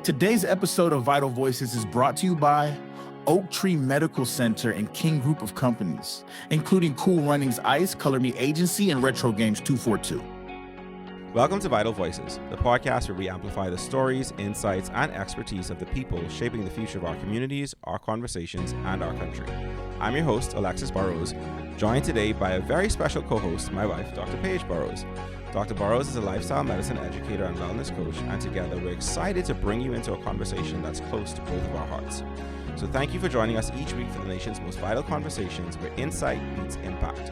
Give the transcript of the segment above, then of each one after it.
Today's episode of Vital Voices is brought to you by Oak Tree Medical Center and King Group of Companies, including Cool Runnings Ice, Color Me Agency, and Retro Games 242. Welcome to Vital Voices, the podcast where we amplify the stories, insights, and expertise of the people shaping the future of our communities, our conversations, and our country. I'm your host, Alexis Burrows, joined today by a very special co-host, my wife, Dr. Paige Burrows. Dr. Burrows is a lifestyle medicine educator and wellness coach, and together we're excited to bring you into a conversation that's close to both of our hearts. So thank you for joining us each week for the nation's most vital conversations where insight meets impact.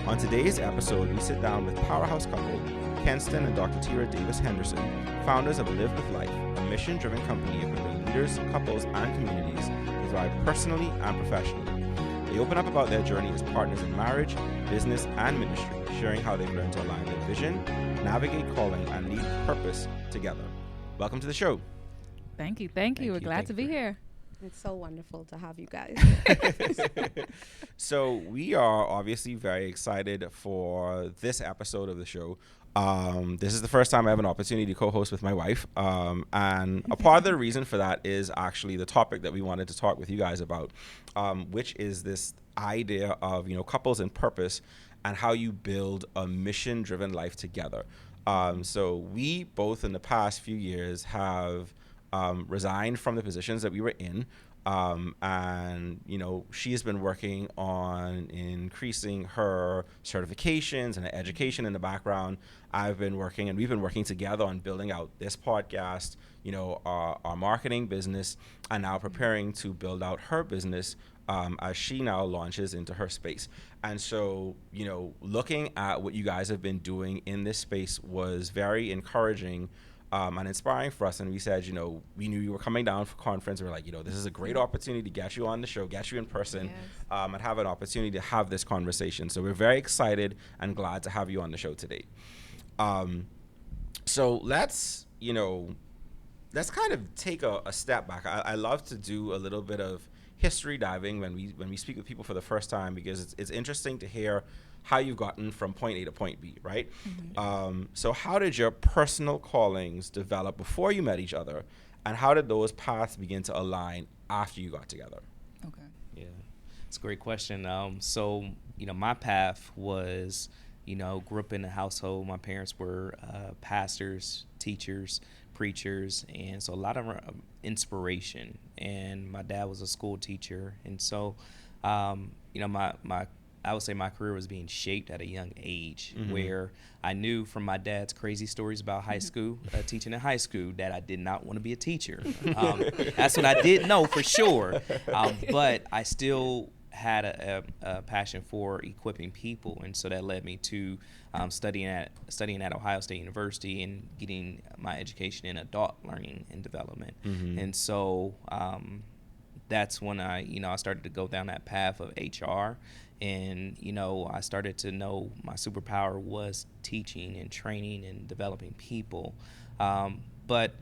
On today's episode, we sit down with powerhouse couple Kenston and Dr. Tira Davis Henderson, founders of Live With Life, a mission-driven company equipping leaders, couples, and communities to thrive personally and professionally. They open up about their journey as partners in marriage, business, and ministry, sharing how they've learned to align their vision, navigate calling, and lead purpose together. Welcome to the show. Thank you. We're glad to be here. It's so wonderful to have you guys. So we are obviously very excited for this episode of the show. This is the first time I have an opportunity to co-host with my wife. And a part of the reason for that is actually the topic that we wanted to talk with you guys about, which is this idea of, couples and purpose and how you build a mission-driven life together. So we both in the past few years have resigned from the positions that we were in. And she has been working on increasing her certifications and her education in the background. I've been working, and we've been working together on building out this podcast, our marketing business, and now preparing to build out her business as she now launches into her space. And so, looking at what you guys have been doing in this space was very encouraging and inspiring for us. And we said, we knew you were coming down for conference. We were like, this is a great opportunity to get you on the show, get you in person, Yes. And have an opportunity to have this conversation. So we're very excited and glad to have you on the show today. So let's kind of take a step back. I love to do a little bit of history diving when we speak with people for the first time, because it's interesting to hear how you've gotten from point A to point B, right? Mm-hmm. So how did your personal callings develop before you met each other, and how did those paths begin to align after you got together? Okay. Yeah, it's a great question. So, my path was, grew up in a household. My parents were pastors, teachers, preachers, and so a lot of inspiration. And my dad was a school teacher, and so, I would say my career was being shaped at a young age, mm-hmm. where I knew from my dad's crazy stories about high school, teaching in high school, that I did not want to be a teacher. That's what I did know for sure. But I still had a passion for equipping people, and so that led me to studying at Ohio State University and getting my education in adult learning and development. Mm-hmm. And so that's when I started to go down that path of HR. And, I started to know my superpower was teaching and training and developing people. But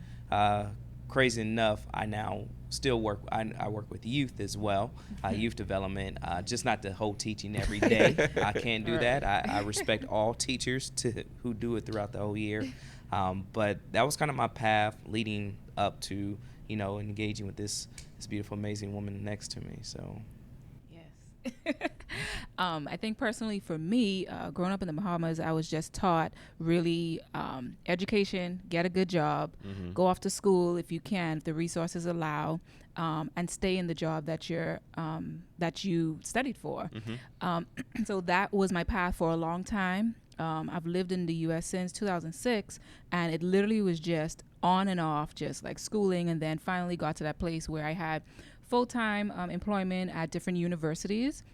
crazy enough, I now still work. I work with youth as well, youth development, just not the whole teaching every day. I can't do that. I respect all teachers who do it throughout the whole year. But that was kind of my path leading up to, engaging with this beautiful, amazing woman next to me. So. I think personally for me, growing up in the Bahamas, I was just taught really education, get a good job, mm-hmm. go off to school if you can, if the resources allow, and stay in the job that you studied for. Mm-hmm. So that was my path for a long time. I've lived in the U.S. since 2006, and it literally was just on and off, just like schooling, and then finally got to that place where I had full-time employment at different universities,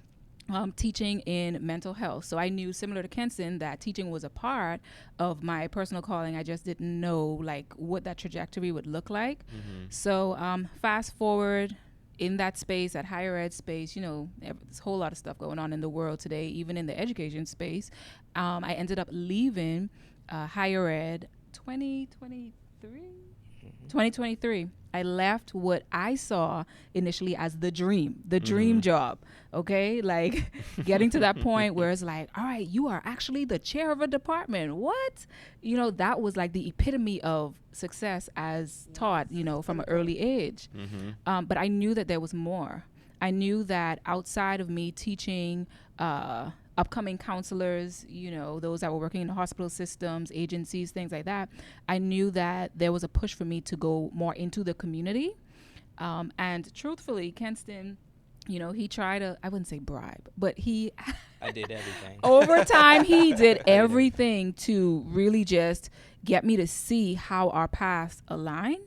teaching in mental health. So I knew, similar to Kenston, that teaching was a part of my personal calling. I just didn't know what that trajectory would look like. Mm-hmm. So fast forward in that space, that higher ed space, there's a whole lot of stuff going on in the world today, even in the education space. I ended up leaving higher ed 2023. I left what I saw initially as the dream job. Okay, like getting to that point where it's like, all right, you are actually the chair of a department. What? You know, that was like the epitome of success as taught, you know, from an early age. But I knew that there was more. I knew that outside of me teaching upcoming counselors, you know, those that were working in the hospital systems, agencies, things like that, I knew that there was a push for me to go more into the community. And truthfully, Kenston, you know, he tried to, I wouldn't say bribe, but I did everything. over time, he did everything to really just get me to see how our paths align.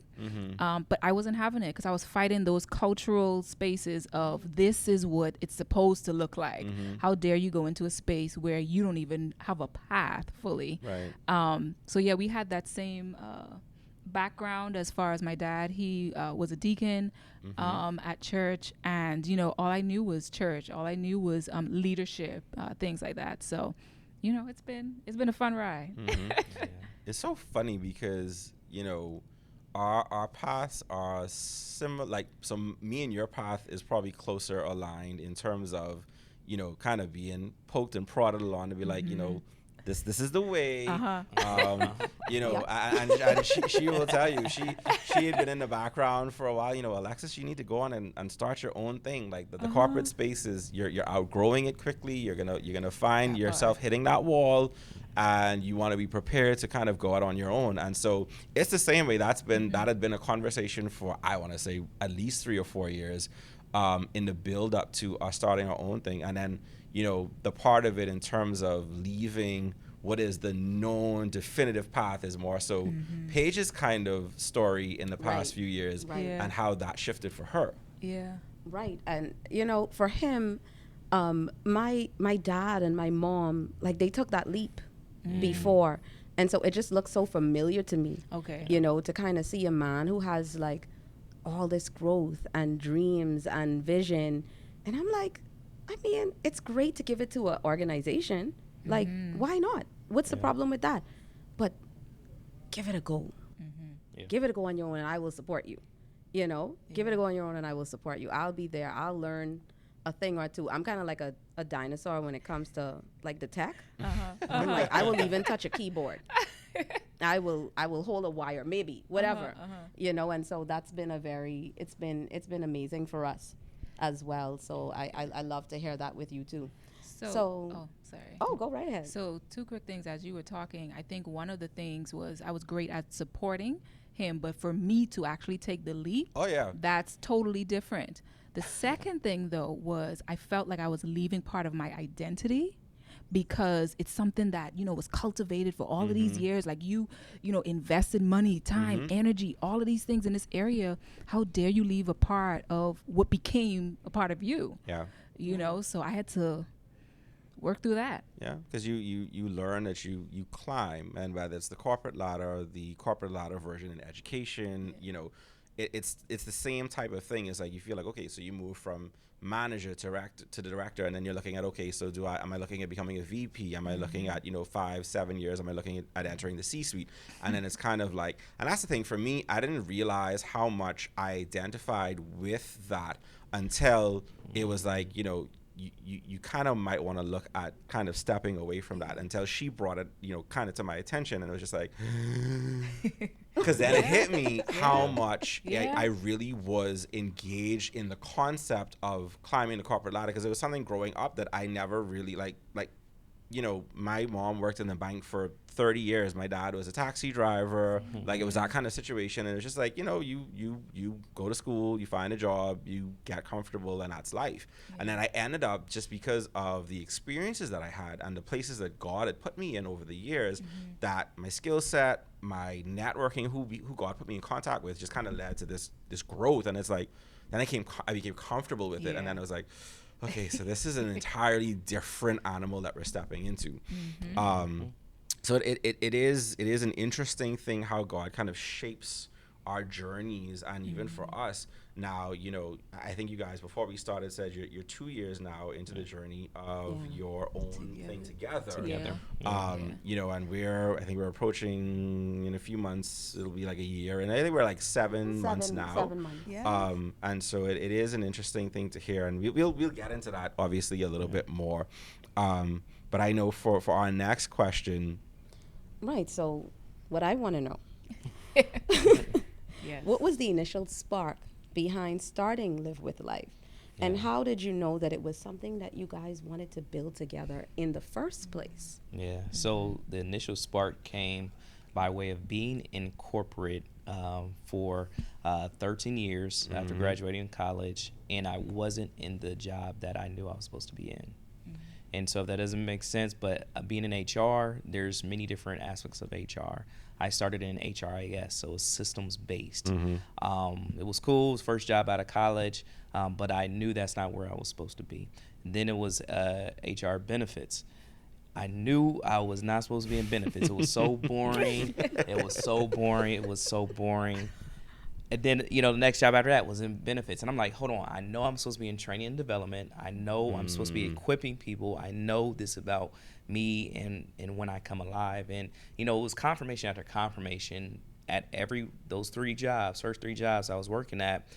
But I wasn't having it because I was fighting those cultural spaces of this is what it's supposed to look like. How dare you go into a space where you don't even have a path fully. Right. So yeah, we had that same background as far as my dad. He was a deacon at church, and you know, all I knew was church. All I knew was leadership, things like that. So, you know, it's been a fun ride. It's so funny because, you know, our paths are similar. Like, so me and your path is probably closer aligned in terms of, you know, kind of being poked and prodded along to be like, you know, this is the way. You know, and she will tell you she had been in the background for a while. You know, Alexis, you need to go on and start your own thing. Like the corporate space is you're outgrowing it quickly. You're gonna find yourself hitting that wall, and you want to be prepared to kind of go out on your own. And so it's the same way. That had been a conversation for, I want to say, at least 3 or 4 years in the build up to us starting our own thing. And then, you know, the part of it in terms of leaving what is the known definitive path is more so Paige's kind of story in the past few years and how that shifted for her. Yeah. Right. And, you know, for him, my dad and my mom, like, they took that leap before. And so it just looks so familiar to me. Okay. You know, to kind of see a man who has, like, all this growth and dreams and vision. And I'm like, I mean, it's great to give it to an organization. Like, why not? What's the problem with that? But give it a go. Give it a go on your own, and I will support you. You know, give it a go on your own, and I will support you. I'll be there. I'll learn a thing or two. I'm kind of like a dinosaur when it comes to like the tech. I'm like, I will even touch a keyboard. I will hold a wire, maybe, whatever. You know, and so that's been it's been amazing for us as well. So I love to hear that with you too. Oh, sorry. Oh, go right ahead. So 2 quick things as you were talking. I think one of the things was I was great at supporting him, but for me to actually take the leap, that's totally different. The second thing though was I felt like I was leaving part of my identity because it's something that, you know, was cultivated for all of these years. Like you know, invested money, time, energy, all of these things in this area. How dare you leave a part of what became a part of you? Yeah. You know, so I had to work through that. Yeah, because you learn that you climb, and whether it's the corporate ladder version in education, you know, it's the same type of thing. It's like you feel like, okay, so you move from manager to the director, and then you're looking at, okay, so am I looking at becoming a VP? Am I looking at, you know, 5-7 years? Am I looking at entering the C-suite? And then it's kind of like, and that's the thing for me, I didn't realize how much I identified with that until it was like, you know, you kind of might want to look at kind of stepping away from that, until she brought it, you know, kind of to my attention, and it was just like, because then it hit me how much I really was engaged in the concept of climbing the corporate ladder, because it was something growing up that I never really like, you know, my mom worked in the bank for 30 years. My dad was a taxi driver. Like, it was that kind of situation. And it was just like, you know, you go to school, you find a job, you get comfortable, and that's life. And then I ended up, just because of the experiences that I had and the places that God had put me in over the years, that my skill set, my networking, who God put me in contact with, just kind of led to this growth. And it's like, then I became comfortable with it. And then it was like, okay, so this is an entirely different animal that we're stepping into. So it is an interesting thing how God kind of shapes our journeys, and even for us now, you know, I think you guys before we started said you're 2 years now into the journey of your own thing together. You know, and I think we're approaching in a few months, it'll be like a year, and I think we're like 7 months now. 7 months. Yeah. And so it is an interesting thing to hear, and we'll get into that obviously a little bit more. But I know for our next question, Right. So, what I want to know, Yes. what was the initial spark behind starting Live with Life? And how did you know that it was something that you guys wanted to build together in the first place? Yeah. So the initial spark came by way of being in corporate for 13 years after graduating college, and I wasn't in the job that I knew I was supposed to be in. And so if that doesn't make sense, but being in HR, there's many different aspects of HR. I started in HRIS, so it's systems based. It was cool. It was first job out of college, but I knew that's not where I was supposed to be. Then it was HR benefits. I knew I was not supposed to be in benefits. It was so boring. It was so boring. It was so boring. And then, you know, the next job after that was in benefits. And I'm like, hold on. I know I'm supposed to be in training and development. I know I'm supposed to be equipping people. I know this about me and when I come alive. And, you know, it was confirmation after confirmation at those first three jobs I was working at.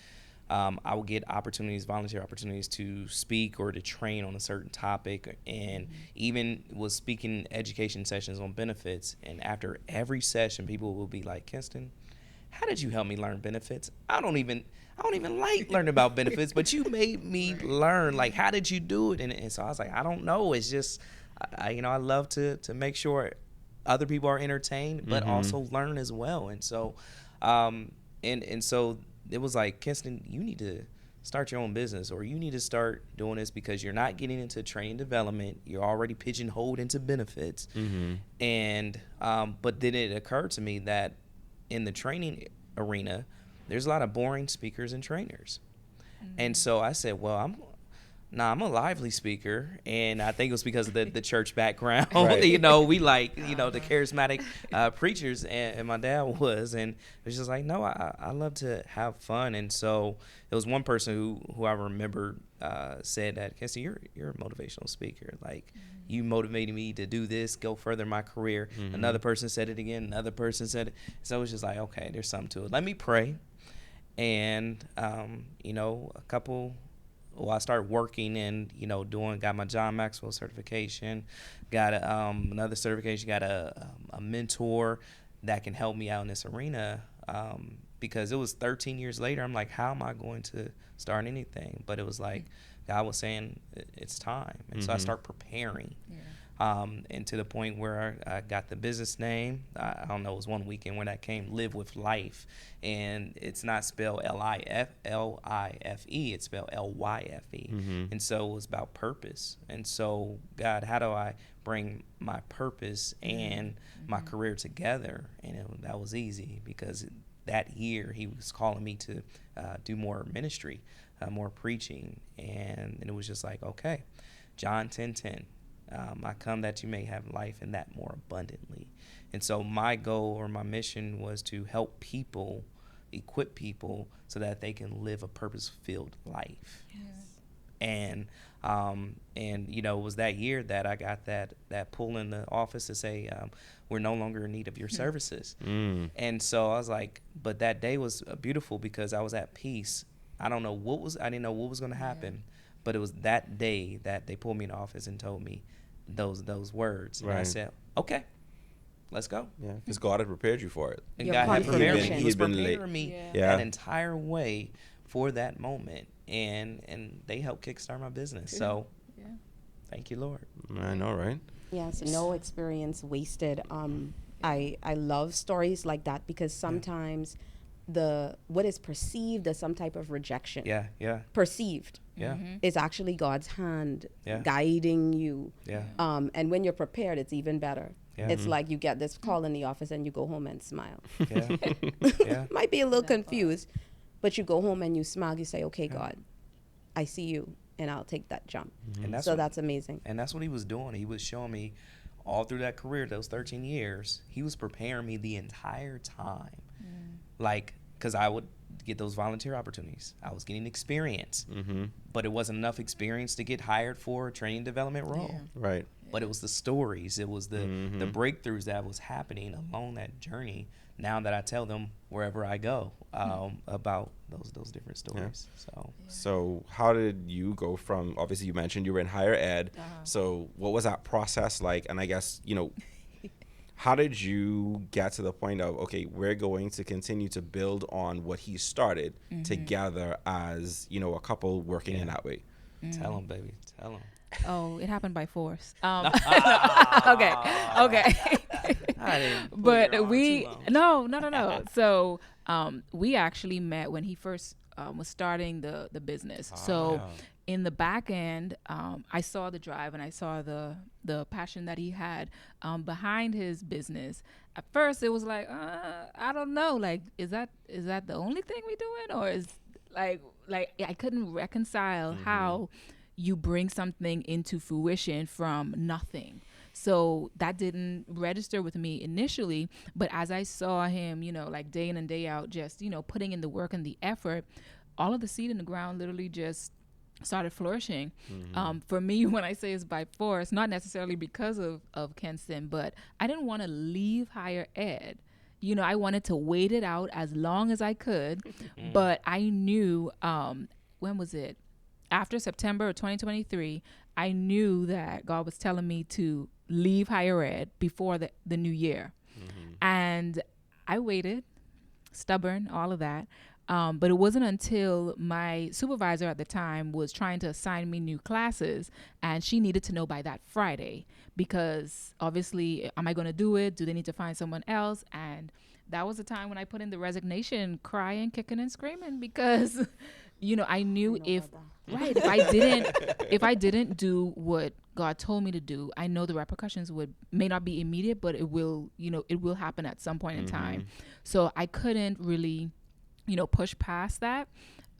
I would get volunteer opportunities to speak or to train on a certain topic, and even was speaking education sessions on benefits. And after every session, people will be like, Kinston, how did you help me learn benefits? I don't even like learning about benefits, but you made me learn. Like, how did you do it? And so I was like, I don't know. It's just, I love to make sure other people are entertained, but also learn as well. And so, and so it was like, Kinston, you need to start your own business, or you need to start doing this because you're not getting into training development. You're already pigeonholed into benefits. And, but then it occurred to me that in the training arena, there's a lot of boring speakers and trainers. And so I said, well, I'm a lively speaker. And I think it was because of the church background. Right. You know, we like, you know, the charismatic preachers, and my dad was. And it was just like, no, I love to have fun. And so there was one person who I remember said that, Kinston, you're a motivational speaker. Like, you motivated me to do this, go further in my career. Another person said it again. Another person said it. So it was just like, okay, there's something to it. Let me pray. And, you know, I started working and, you know, got my John Maxwell certification, got another certification, got a mentor that can help me out in this arena. Because it was 13 years later, I'm like, how am I going to start anything? But it was like, God was saying, it's time. And so I started preparing. And to the point where I got the business name. I don't know, it was one weekend when that came, Live with Life. And it's not spelled Life, it's spelled Lyfe. And so it was about purpose. And so, God, how do I bring my purpose and my career together? And that was easy, because that year he was calling me to do more ministry, more preaching. And it was just like, okay, John 10:10. I come that you may have life and that more abundantly. And so my goal or my mission was to help people, equip people so that they can live a purpose-filled life. And you know, it was that year that I got that pull in the office to say, we're no longer in need of your services. And so I was like, but that day was beautiful because I was at peace. I didn't know what was going to happen, but it was that day that they pulled me in the office and told me those words. And I said, okay, let's go. Yeah, because God had prepared you for it. And Your God had prepared me. confirmation. He was He'd been preparing me Yeah. an entire way for that moment. And they helped kickstart my business. So thank you, Lord. I know, right? Yes, no experience wasted. I love stories like that because sometimes what is perceived as some type of rejection, perceived, is actually God's hand guiding you. And when you're prepared, it's even better. It's like you get this call in the office and you go home and smile. Might be a little confused, but you go home and you smile. You say, okay, God, I see you, and I'll take that jump. And that's amazing. And that's what he was doing. He was showing me all through that career, those 13 years, he was preparing me the entire time. Like, because I would get those volunteer opportunities. I was getting experience, but it wasn't enough experience to get hired for a training development role. Yeah. Right. But it was the stories, it was the breakthroughs that was happening along that journey. Now that I tell them wherever I go about those different stories. So how did you go from, obviously you mentioned you were in higher ed, so what was that process like? And I guess, you know, how did you get to the point of, okay, we're going to continue to build on what he started together as, you know, a couple working in that way? Tell them, baby, tell them. Oh, it happened by force. Okay. I didn't put But her on we too long. no. So we actually met when he first was starting the business. So in the back end, I saw the drive and I saw the passion that he had behind his business. At first, it was like I don't know, like is that the only thing we doing, or is like I couldn't reconcile how you bring something into fruition from nothing. So that didn't register with me initially, but as I saw him, you know, like day in and day out, just, you know, putting in the work and the effort, all of the seed in the ground literally just started flourishing. For me, when I say it's by force, not necessarily because of Kenston, but I didn't want to leave higher ed. You know, I wanted to wait it out as long as I could, but I knew, when was it? After September of 2023, I knew that God was telling me to leave higher ed before the new year. And I waited, stubborn, all of that. But it wasn't until my supervisor at the time was trying to assign me new classes, and she needed to know by that Friday, because obviously, am I going to do it? Do they need to find someone else? And that was the time when I put in the resignation, crying, kicking and screaming, because, you know, I knew if I didn't do what God told me to do, I know the repercussions may not be immediate, but it will happen at some point in time. So I couldn't really, you know, push past that.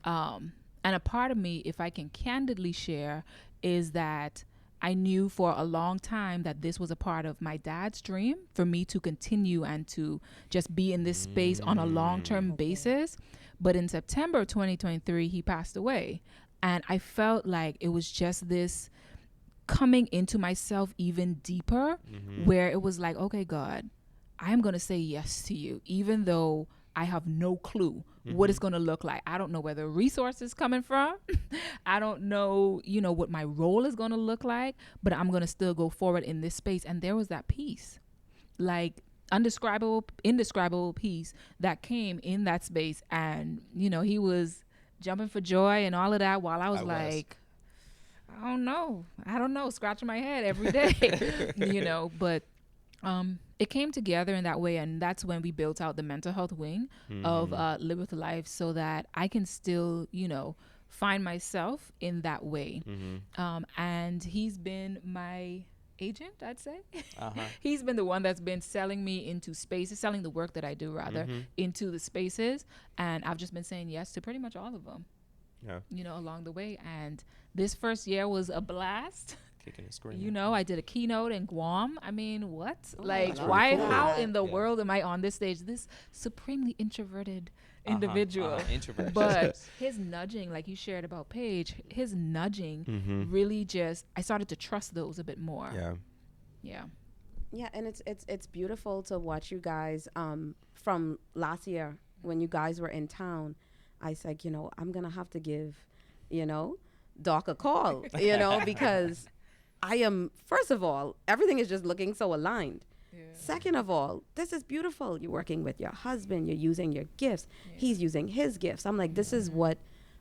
And a part of me, if I can candidly share, is that I knew for a long time that this was a part of my dad's dream for me to continue and to just be in this space on a long-term basis. But in September 2023, he passed away. And I felt like it was just this coming into myself even deeper, where it was like, okay, God, I am going to say yes to you, even though I have no clue what it's going to look like. I don't know where the resources coming from. I don't know, you know, what my role is going to look like, but I'm going to still go forward in this space. And there was that peace, like indescribable peace that came in that space. And, you know, he was jumping for joy and all of that, while I was like, I don't know, scratching my head every day, you know, but it came together in that way, and that's when we built out the mental health wing of Live with Life, so that I can still, you know, find myself in that way. And he's been my agent, I'd say. He's been the one that's been selling me into spaces, selling the work that I do rather into the spaces, and I've just been saying yes to pretty much all of them. You know, along the way. And this first year was a blast. Kicking and screaming. You know, I did a keynote in Guam. I mean, what? How in the world am I on this stage? This supremely introverted individual. Introvert. But his nudging, like you shared about Paige, his nudging really just, I started to trust those a bit more. Yeah, and it's beautiful to watch you guys from last year when you guys were in town. I was like, you know, I'm going to have to give, you know, Doc a call, you know, because I am, first of all, everything is just looking so aligned. Second of all, this is beautiful. You're working with your husband. You're using your gifts. He's using his gifts. I'm like, this is what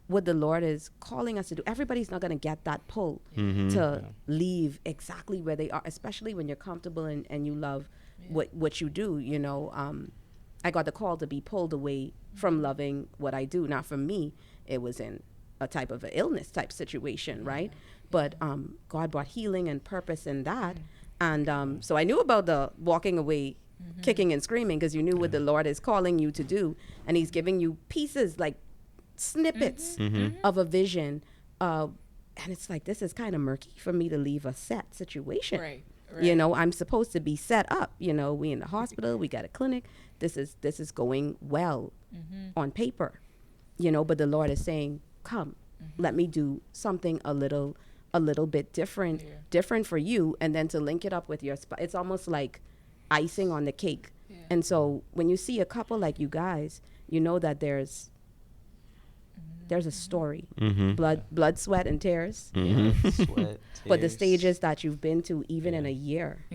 the Lord is calling us to do. Everybody's not going to get that pull to leave exactly where they are, especially when you're comfortable and you love what you do, you know. I got the call to be pulled away from loving what I do. Now, for me, it was in a type of an illness type situation, right? But God brought healing and purpose in that. And so I knew about the walking away, kicking and screaming, because you knew what the Lord is calling you to do. And he's giving you pieces, like snippets of a vision. And it's like, this is kind of murky for me to leave a set situation. You know, I'm supposed to be set up. You know, we in the hospital, we got a clinic. This is going well on paper. You know, but the Lord is saying, come, let me do something a little bit different for you, and then to link it up with your it's almost like icing on the cake. And so when you see a couple like you guys, you know that there's a story. Blood, sweat, and tears. Sweat, But the tears. stages that you've been to, even in a year.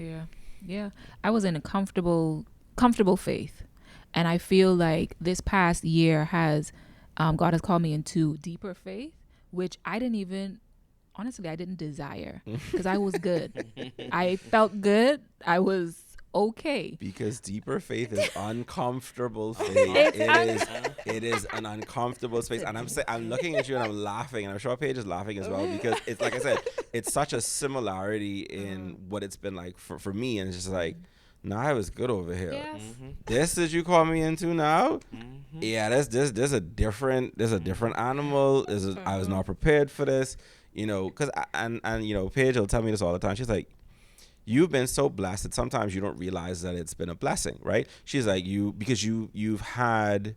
Yeah. I was in a comfortable faith, and I feel like this past year has God has called me into deeper faith, which I didn't desire, because I was good. I felt good. I was okay. Because deeper faith is uncomfortable faith. It is an uncomfortable space. And I'm looking at you and I'm laughing, and I'm sure Paige is laughing as well, because it's like I said, it's such a similarity in what it's been like for me. And it's just like, nah, I was good over here. Yes. This that you call me into now? Yeah, there's a different animal. I was not prepared for this, you know, because and you know, Paige will tell me this all the time. She's like, you've been so blessed that sometimes you don't realize that it's been a blessing, right? She's like, because you've had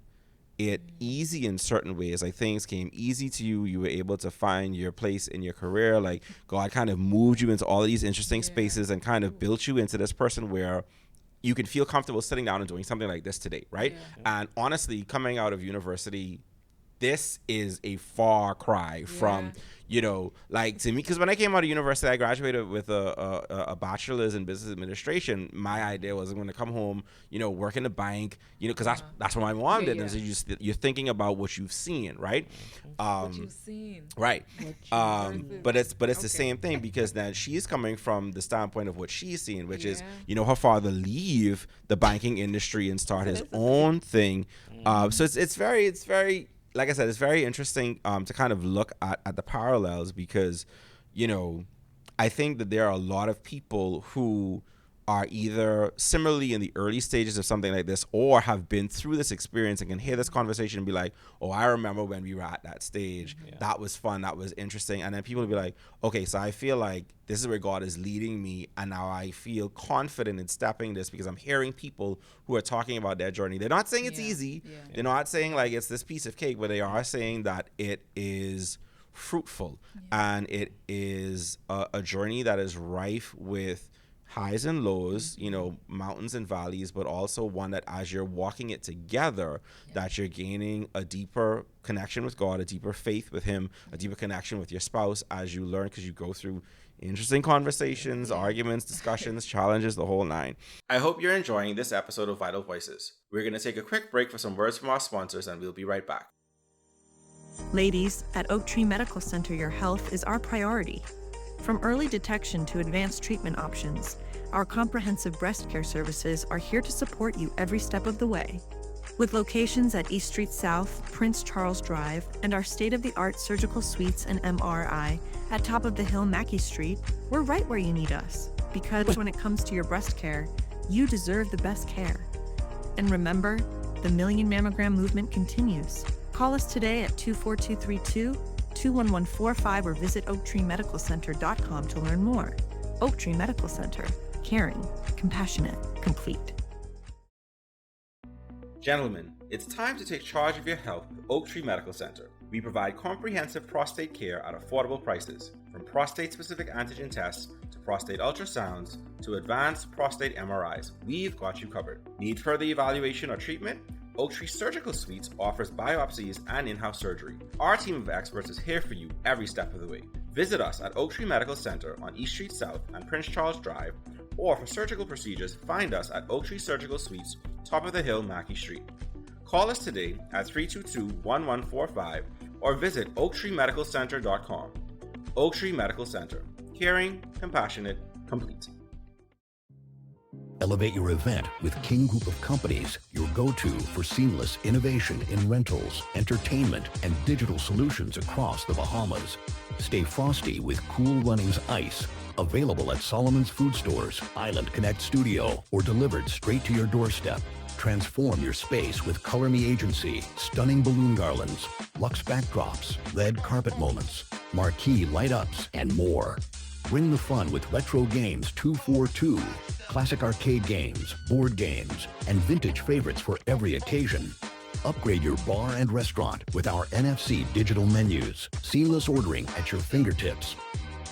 it easy in certain ways. Like, things came easy to you. You were able to find your place in your career. Like, God kind of moved you into all of these interesting spaces and kind of built you into this person where you can feel comfortable sitting down and doing something like this today, right? And honestly, coming out of university, this is a far cry from, you know, like, to me, because when I came out of university, I graduated with a bachelor's in business administration. My idea was I'm going to come home, you know, work in the bank, you know, because that's what my mom did. And so you're thinking about what you've seen, right? What you've seen. Right. But it's the same thing, because then she's coming from the standpoint of what she's seen, which is, you know, her father leave the banking industry and start his own thing. So it's very, like I said, it's very interesting to kind of look at the parallels, because, you know, I think that there are a lot of people who are either similarly in the early stages of something like this, or have been through this experience and can hear this conversation and be like, oh, I remember when we were at that stage. That was fun. That was interesting. And then people will be like, okay, so I feel like this is where God is leading me, and now I feel confident in stepping this, because I'm hearing people who are talking about their journey. They're not saying it's easy. They're not saying like it's this piece of cake, but they are saying that it is fruitful, and it is a journey that is rife with highs and lows, you know, mountains and valleys, but also one that as you're walking it together, that you're gaining a deeper connection with God, a deeper faith with Him, a deeper connection with your spouse as you learn, because you go through interesting conversations, arguments, discussions, challenges, the whole nine. I hope you're enjoying this episode of Vital Voices. We're going to take a quick break for some words from our sponsors, and we'll be right back. Ladies, at Oak Tree Medical Center, your health is our priority. From early detection to advanced treatment options, our comprehensive breast care services are here to support you every step of the way. With locations at East Street South, Prince Charles Drive, and our state-of-the-art surgical suites and MRI at Top of the Hill, Mackey Street, we're right where you need us. Because when it comes to your breast care, you deserve the best care. And remember, the Million Mammogram movement continues. Call us today at 24232, 21145, or visit oaktreemedicalcenter.com to learn more. Oak Tree Medical Center. Caring, compassionate, complete. Gentlemen, it's time to take charge of your health with Oak Tree Medical Center. We provide comprehensive prostate care at affordable prices, from prostate-specific antigen tests to prostate ultrasounds to advanced prostate MRIs. We've got you covered. Need further evaluation or treatment? Oak Tree Surgical Suites offers biopsies and in-house surgery. Our team of experts is here for you every step of the way. Visit us at Oak Tree Medical Center on East Street South and Prince Charles Drive, or for surgical procedures, find us at Oak Tree Surgical Suites, Top of the Hill, Mackey Street. Call us today at 322-1145 or visit oaktreemedicalcenter.com. Oak Tree Medical Center. Caring, compassionate, complete. Elevate your event with King Group of Companies, your go-to for seamless innovation in rentals, entertainment, and digital solutions across the Bahamas. Stay frosty with Cool Runnings Ice, available at Solomon's Food Stores, Island Connect Studio, or delivered straight to your doorstep. Transform your space with Color Me Agency, stunning balloon garlands, luxe backdrops, red carpet moments, marquee light-ups, and more. Bring the fun with Retro Games 242, classic arcade games, board games, and vintage favorites for every occasion. Upgrade your bar and restaurant with our NFC digital menus, seamless ordering at your fingertips.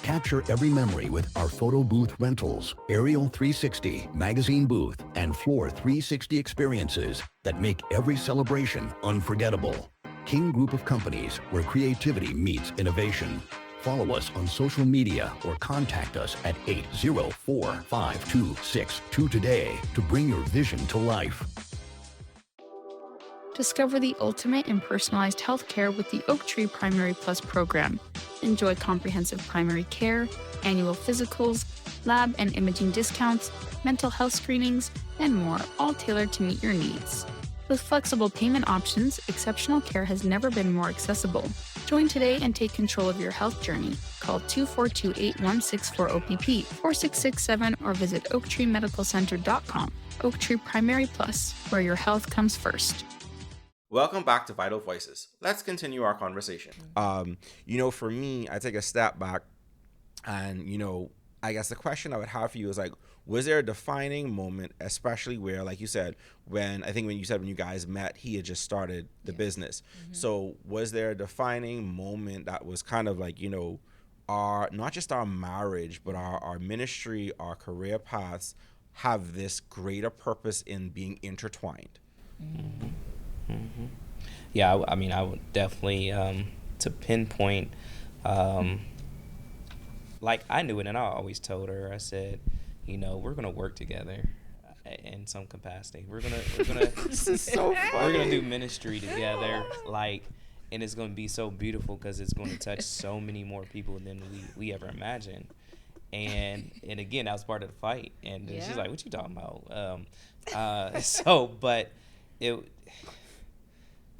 Capture every memory with our photo booth rentals, aerial 360, magazine booth, and floor 360 experiences that make every celebration unforgettable. King Group of Companies, where creativity meets innovation. Follow us on social media or contact us at 804-5262 today to bring your vision to life. Discover the ultimate in personalized healthcare with the Oak Tree Primary Plus program. Enjoy comprehensive primary care, annual physicals, lab and imaging discounts, mental health screenings, and more, all tailored to meet your needs. With flexible payment options, exceptional care has never been more accessible. Join today and take control of your health journey. Call 242-8164-OPP, 4667, or visit oaktreemedicalcenter.com. Oak Tree Primary Plus, where your health comes first. Welcome back to Vital Voices. Let's continue our conversation. For me, I take a step back and, I guess the question I would have for you is like, was there a defining moment, especially where, like you said, when you guys met, he had just started the business. So was there a defining moment that was kind of like, our, not just our marriage, but our ministry, our career paths have this greater purpose in being intertwined? Yeah, I mean, I would definitely, to pinpoint, like I knew it, and I always told her, I said, we're gonna work together in some capacity. We're gonna This is so funny. we're gonna do ministry together, and it's gonna be so beautiful because it's gonna touch so many more people than we ever imagined. And again, that was part of the fight. And she's like, "What you talking about?" But it.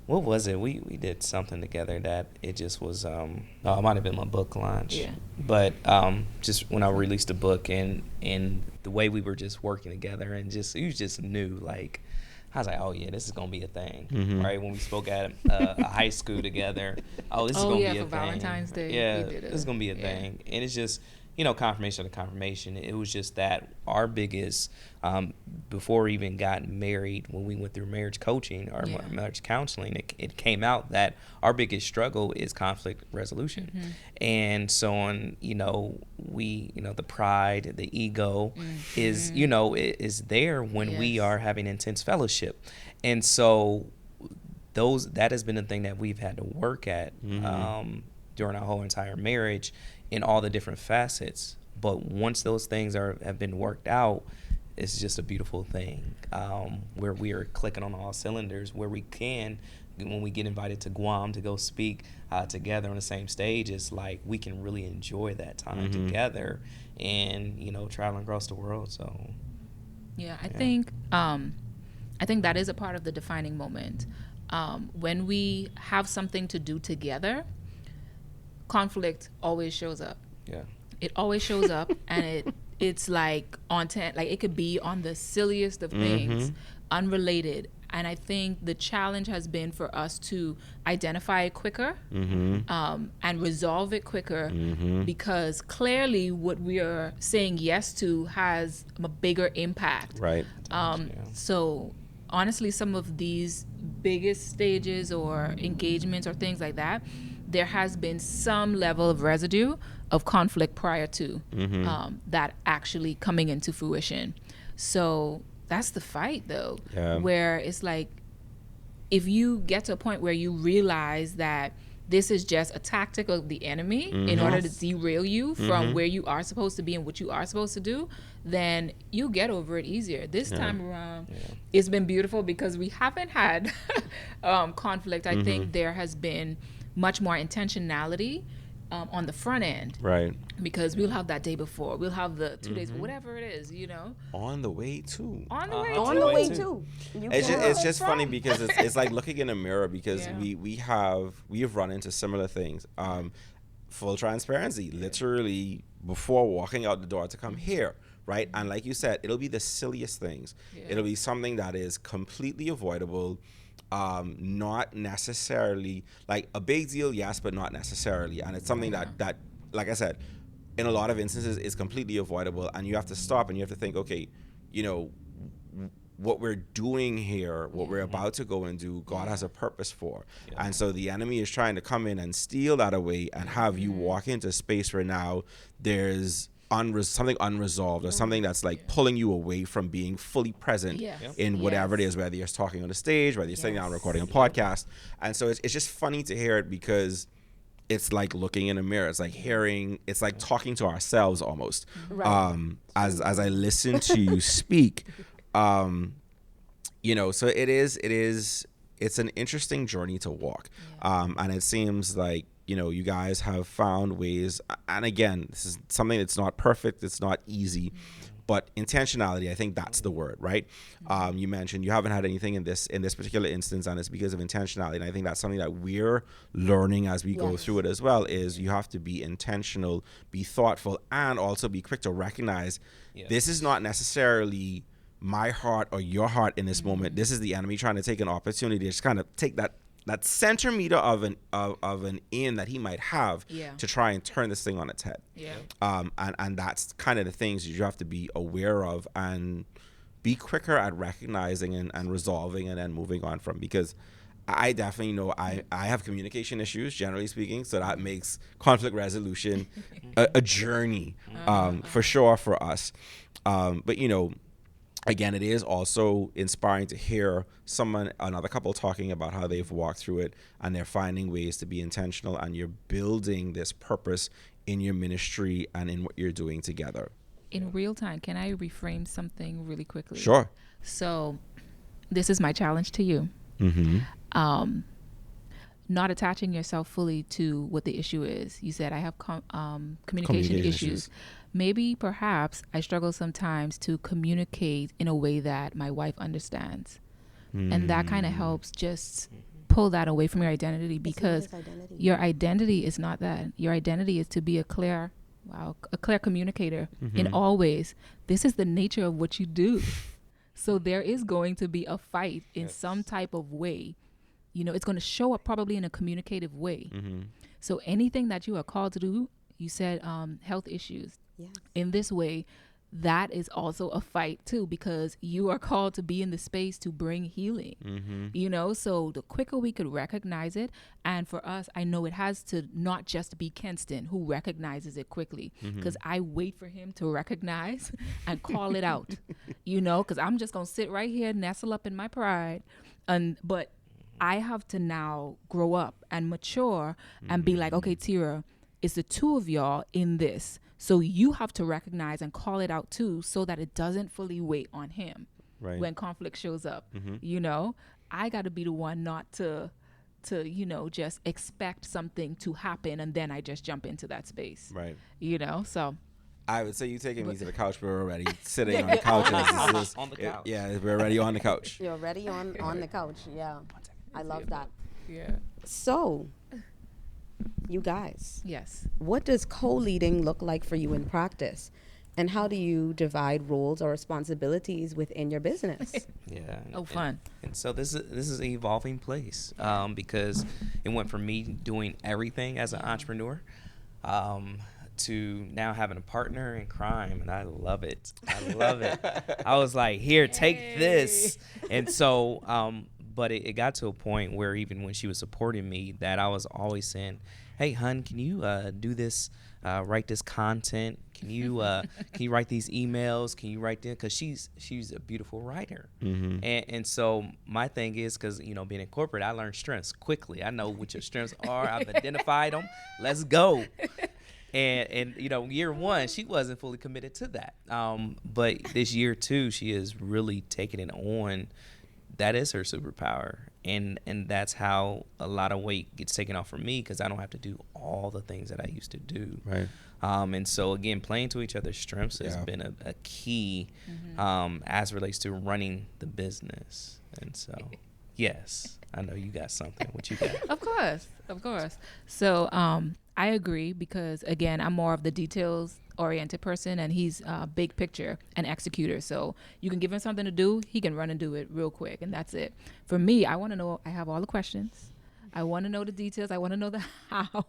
What was it? We did something together that it just was, it might have been my book launch. Yeah. But just when I released the book and the way we were just working together and you just knew, like, I was like, oh yeah, this is going to be a thing, right? When we spoke at a high school together, this is going to be a thing. Valentine's Day. Yeah, this is going to be a thing. And it's just, confirmation of confirmation. It was just that our biggest, before we even got married, when we went through marriage coaching or marriage counseling, it came out that our biggest struggle is conflict resolution. And so on, we, the pride, the ego is, is there when we are having intense fellowship. And so that has been the thing that we've had to work at during our whole entire marriage in all the different facets. But once those things have been worked out, it's just a beautiful thing, where we are clicking on all cylinders, where we can, when we get invited to Guam to go speak together on the same stage, it's like we can really enjoy that time together and, traveling across the world. So I think that is a part of the defining moment. When we have something to do together, conflict always shows up. Yeah. It always shows up, and it's like on 10, like it could be on the silliest of things, unrelated. And I think the challenge has been for us to identify it quicker and resolve it quicker, because clearly what we are saying yes to has a bigger impact. Right. So honestly, some of these biggest stages or engagements or things like that, there has been some level of residue of conflict prior to that actually coming into fruition. So that's the fight, though, where it's like, if you get to a point where you realize that this is just a tactic of the enemy in order to derail you from where you are supposed to be and what you are supposed to do, then you'll get over it easier. This time around, it's been beautiful because we haven't had conflict. I think there has been much more intentionality on the front end. Right. Because we'll have that day before. We'll have the 2 days, whatever it is, On the way, too. On the way, too. It's just funny because it's like looking in a mirror, because we have run into similar things. Full transparency, literally before walking out the door to come here, right? And like you said, it'll be the silliest things. It'll be something that is completely avoidable. Not necessarily like a big deal, yes, but not necessarily. And it's something that like I said, in a lot of instances is completely avoidable, and you have to stop and you have to think, okay, you know, what we're doing here, what we're about to go and do, God has a purpose for. And so the enemy is trying to come in and steal that away and have you walk into space where now there's something unresolved or something that's like pulling you away from being fully present in whatever it is, whether you're talking on the stage, whether you're sitting down recording a podcast. And so it's just funny to hear it, because it's like looking in a mirror. It's like hearing, it's like talking to ourselves almost. As I listen to you speak, you know, so it's an interesting journey to walk. And it seems like, you know, you guys have found ways, and again, this is something that's not perfect, it's not easy, but intentionality, I think that's the word, right? You mentioned you haven't had anything in this particular instance, and it's because of intentionality. And I think that's something that we're learning as we go through it as well, is you have to be intentional, be thoughtful, and also be quick to recognize this is not necessarily my heart or your heart in this moment. This is the enemy trying to take an opportunity to just kind of take that centimeter of an in that he might have to try and turn this thing on its head. And that's kind of the things you have to be aware of and be quicker at recognizing and resolving and then moving on from, because I definitely know I have communication issues, generally speaking, so that makes conflict resolution a journey for sure for us. But, you know, again, it is also inspiring to hear another couple talking about how they've walked through it and they're finding ways to be intentional, and you're building this purpose in your ministry and in what you're doing together. In real time, can I reframe something really quickly? Sure. So this is my challenge to you. Not attaching yourself fully to what the issue is. You said I have communication issues. Maybe perhaps I struggle sometimes to communicate in a way that my wife understands. And that kind of helps just pull that away from your identity, because your identity is not that. Your identity is to be a clear communicator in all ways. This is the nature of what you do. So there is going to be a fight in some type of way. You know, it's going to show up probably in a communicative way. So anything that you are called to do, you said health issues. In this way, that is also a fight too, because you are called to be in the space to bring healing. You know, so the quicker we could recognize it, and for us, I know it has to not just be Kenston who recognizes it quickly, because I wait for him to recognize and call it out, you know, because I'm just going to sit right here, nestle up in my pride. But I have to now grow up and mature and be like, okay, Tira, it's the two of y'all in this. So you have to recognize and call it out too, so that it doesn't fully weigh on him when conflict shows up. You know, I got to be the one not to, you know, just expect something to happen and then I just jump into that space. You know, so. I would say you taking me to the couch, but we're already sitting on the couch. On the couch. Yeah, we're already on the couch. You're already on the couch. Yeah. I love that. Yeah. So, you guys. Yes. What does co-leading look like for you in practice? And how do you divide roles or responsibilities within your business? Fun. And so this is an evolving place, because it went from me doing everything as an entrepreneur to now having a partner in crime, and I love it. I was like, here, take this. And so, but it got to a point where even when she was supporting me, that I was always saying, hey, hun, can you do this, write this content? Can you write these emails? Can you write them? Because she's a beautiful writer. And so my thing is, because, you know, being in corporate, I learned strengths quickly. I know what your strengths are. I've identified them. Let's go. And you know, year one, she wasn't fully committed to that. But this year two, she is really taking it on. That is her superpower, and that's how a lot of weight gets taken off from me, because I don't have to do all the things that I used to do. And so again, playing to each other's strengths has been a key as relates to running the business. And so, yes, I know you got something. What you got? Of course. So I agree, because again, I'm more of the details oriented person, and he's big picture and executor. So you can give him something to do, he can run and do it real quick, and that's it. For me, I want to know, I have all the questions. I want to know the details. I want to know the how.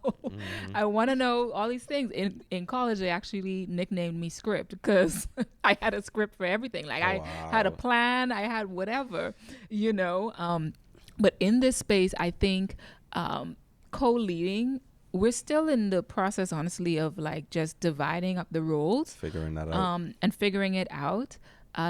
I want to know all these things. In college, they actually nicknamed me Script because I had a script for everything. Like I had a plan. I had whatever, you know. But in this space, I think co-leading, we're still in the process, honestly, of like just dividing up the roles. Figuring that out. And figuring it out.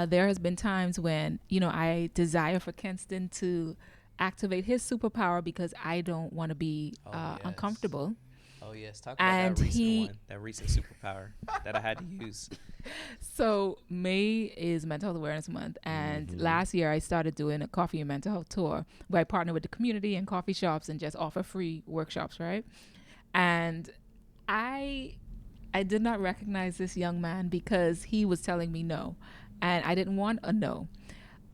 There has been times when, you know, I desire for Kenston to activate his superpower because I don't want to be uncomfortable. Oh yes, talk about that recent superpower that I had to use. So May is Mental Health Awareness Month, and last year I started doing a coffee and mental health tour where I partner with the community and coffee shops and just offer free workshops, right? And I did not recognize this young man because he was telling me no, and I didn't want a no.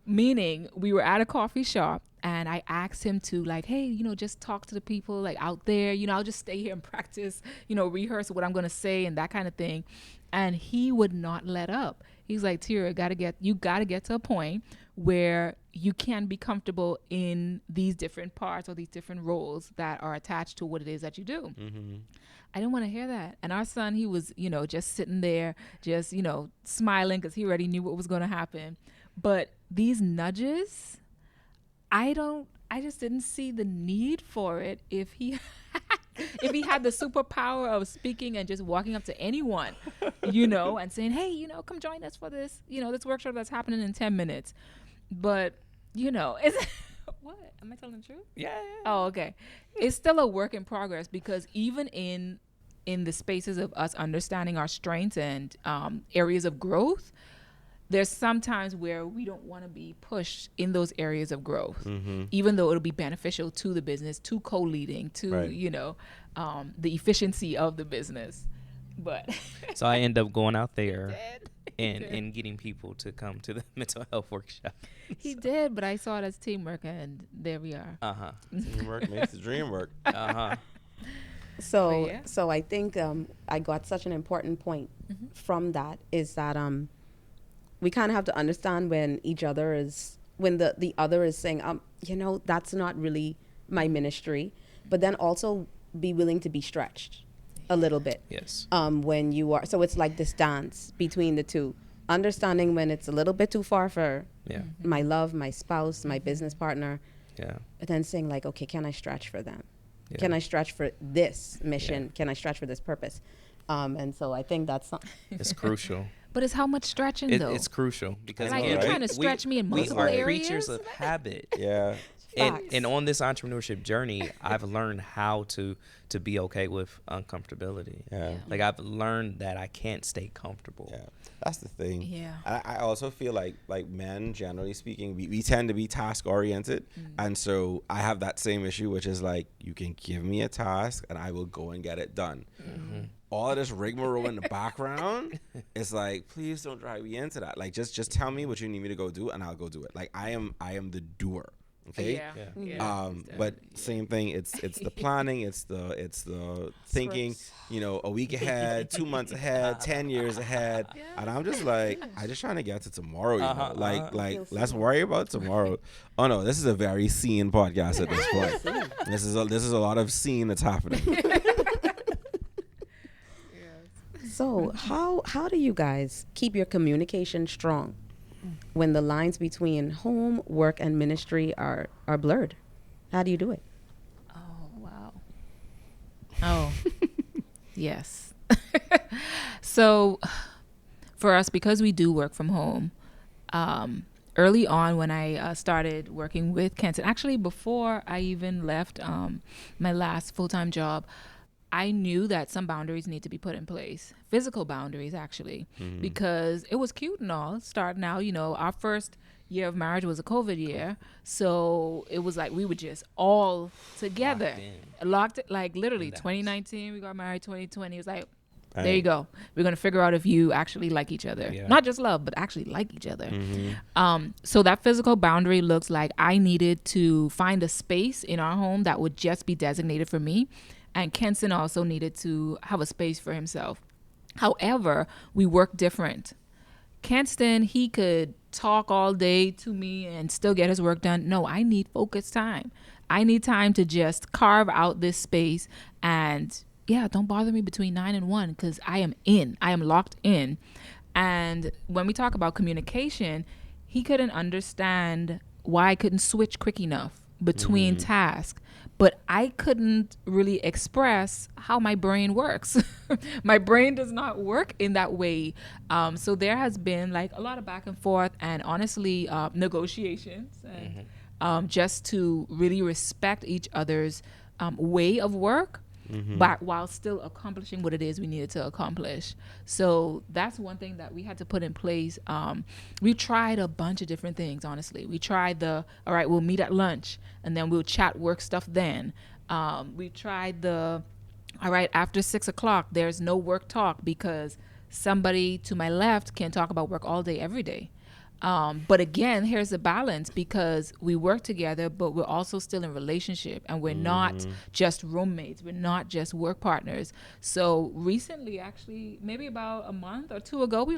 Meaning, we were at a coffee shop and I asked him to like, hey, you know, just talk to the people like out there, you know, I'll just stay here and practice, you know, rehearse what I'm going to say and that kind of thing. And he would not let up. He's like, Tira, you got to get to a point where you can be comfortable in these different parts or these different roles that are attached to what it is that you do. I didn't want to hear that. And our son, he was, you know, just sitting there, just, you know, smiling because he already knew what was going to happen. But these nudges, I just didn't see the need for it if he had the superpower of speaking and just walking up to anyone, you know, and saying, hey, you know, come join us for this, you know, this workshop that's happening in 10 minutes. But, you know, what? Am I telling the truth? Yeah. Oh, okay. It's still a work in progress because even in the spaces of us understanding our strengths and areas of growth, there's sometimes where we don't want to be pushed in those areas of growth, even though it'll be beneficial to the business, to co-leading, to, you know, the efficiency of the business. But so I end up going out there and getting people to come to the mental health workshop. He did, but I saw it as teamwork, and there we are. Teamwork makes the dream work. So I think I got such an important point from that is that we kind of have to understand when the other is saying, you know, that's not really my ministry, but then also be willing to be stretched a little bit. Yes. When you are, so it's like this dance between the two, understanding when it's a little bit too far for my love, my spouse, my business partner. Yeah. And then saying like, okay, can I stretch for them? Yeah. Can I stretch for this mission? Yeah. Can I stretch for this purpose? And so I think that's something. It's crucial. But it's how much stretching though. It's crucial because like you're trying to stretch me in multiple areas. We are creatures of habit. Yeah. And on this entrepreneurship journey, I've learned how to be okay with uncomfortability. Yeah. Like I've learned that I can't stay comfortable. Yeah. That's the thing. Yeah. I also feel like men, generally speaking, we tend to be task oriented. And so I have that same issue, which is like, you can give me a task and I will go and get it done. All of this rigmarole in the background is like, please don't drive me into that. Like, just tell me what you need me to go do and I'll go do it. Like I am the doer. Okay. But same thing. It's the planning. It's the thinking. You know, a week ahead, 2 months ahead, 10 years ahead, and I'm just like, I just trying to get to tomorrow. You know, like let's worry about tomorrow. Oh no, this is a very scene podcast at this point. This is a lot of scene that's happening. So how do you guys keep your communication strong when the lines between home, work, and ministry are blurred? How do you do it? Oh, wow. Oh, yes. So for us, because we do work from home, early on when I started working with Kenston, actually before I even left my last full-time job, I knew that some boundaries need to be put in place, physical boundaries actually, because it was cute and all starting out, you know, our first year of marriage was a COVID year. So it was like we were just all together, locked like literally 2019, we got married 2020. It was like, there you go. We're going to figure out if you actually like each other, not just love, but actually like each other. So that physical boundary looks like I needed to find a space in our home that would just be designated for me. And Kenston also needed to have a space for himself. However, we work different. Kenston, he could talk all day to me and still get his work done. No, I need focused time. I need time to just carve out this space, and yeah, don't bother me between 9 and 1 because I am locked in. And when we talk about communication, he couldn't understand why I couldn't switch quick enough between tasks, but I couldn't really express how my brain works. My brain does not work in that way. So there has been like a lot of back and forth, and honestly, negotiations, and just to really respect each other's way of work. But while still accomplishing what it is we needed to accomplish. So that's one thing that we had to put in place. We tried a bunch of different things, honestly. We tried all right, we'll meet at lunch and then we'll chat work stuff then. We tried all right, after 6 o'clock, there's no work talk because somebody to my left can talk about work all day, every day. But again, here's the balance, because we work together, but we're also still in relationship, and we're not just roommates. We're not just work partners. So recently, actually, maybe about a month or two ago, we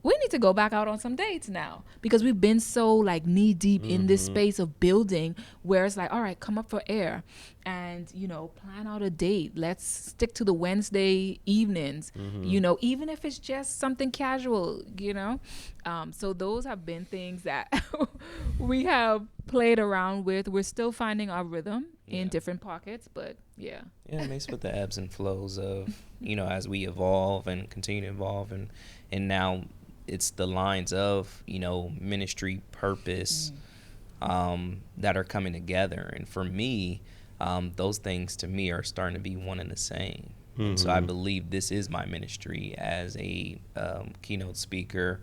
we need to go back out on some dates now, because we've been so like knee deep in this space of building, where it's like, all right, come up for air and, plan out a date. Let's stick to the Wednesday evenings, even if it's just something casual, So those have been things that we have played around with. We're still finding our rhythm in different pockets, but yeah. Yeah, it makes with the ebbs and flows of, as we evolve and continue to evolve, and now it's the lines of, ministry, purpose, that are coming together. And for me, those things to me are starting to be one and the same. And so I believe this is my ministry as a keynote speaker.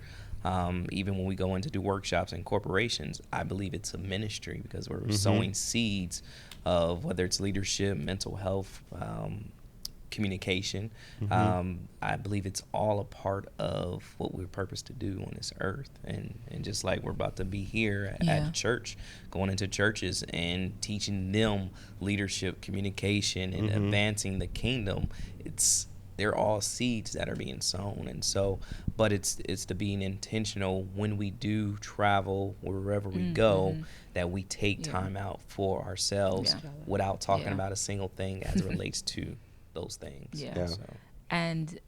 Even when we go in to do workshops in corporations, I believe it's a ministry, because we're sowing seeds of whether it's leadership, mental health, communication. I believe it's all a part of what we're purposed to do on this earth. And just like we're about to be here at church, going into churches and teaching them leadership, communication, and advancing the kingdom, they're all seeds that are being sown. And so, but it's to being intentional when we do travel, wherever we go, that we take time out for ourselves without talking about a single thing as it relates to those things. Yeah. So. And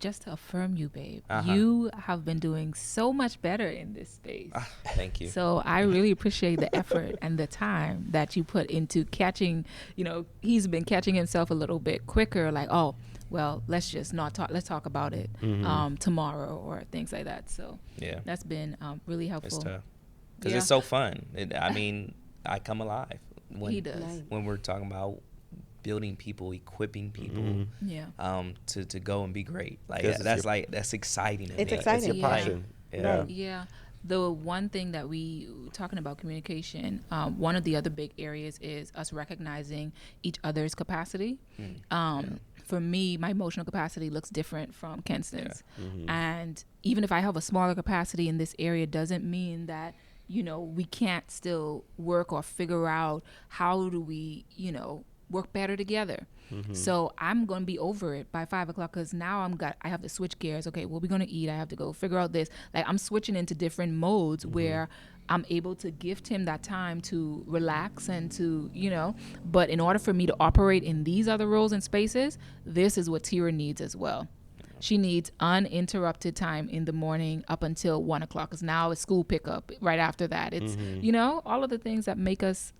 just to affirm you, babe, you have been doing so much better in this space. Thank you. So I really appreciate the effort and the time that you put into catching, he's been catching himself a little bit quicker, like, oh, well, let's just not talk. Let's talk about it tomorrow or things like that. So that's been really helpful. It's tough because it's so fun. I come alive he does. When we're talking about building people, equipping people, to go and be great. Like that's exciting. To it's me. exciting. It's your passion. Yeah. The one thing that we talking about communication, one of the other big areas is us recognizing each other's capacity. For me, my emotional capacity looks different from Kenston's. And even if I have a smaller capacity in this area, doesn't mean that, we can't still work or figure out how do we, work better together. So I'm going to be over it by 5 o'clock, because now I have to switch gears. Okay, what are we going to eat? I have to go figure out this. Like, I'm switching into different modes where I'm able to gift him that time to relax and to, but in order for me to operate in these other roles and spaces, this is what Tira needs as well. She needs uninterrupted time in the morning up until 1 o'clock, because now it's school pickup right after that. It's, all of the things that make us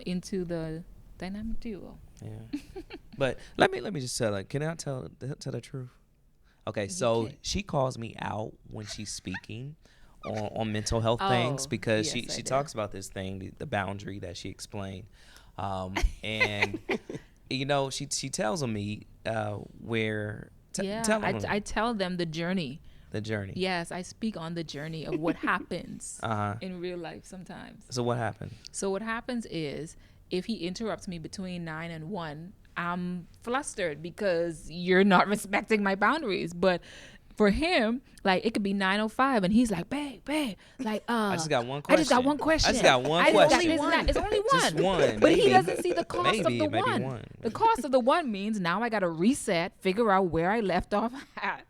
into the dynamic duo. Yeah. But let me just tell her, can I tell the truth? Okay, so she calls me out when she's speaking on mental health things, because yes, she talks about this thing, the boundary that she explained. And she tells me where I tell them the journey. The journey. Yes, I speak on the journey of what happens in real life sometimes. So what happened? So what happens is, if he interrupts me between 9 and 1, I'm flustered because you're not respecting my boundaries. But for him, like, it could be 9:05 and he's like, babe, like, I just got one question. It's only one. Just one. But he doesn't see the cost of the one. The cost of the one means now I got to reset, figure out where I left off at,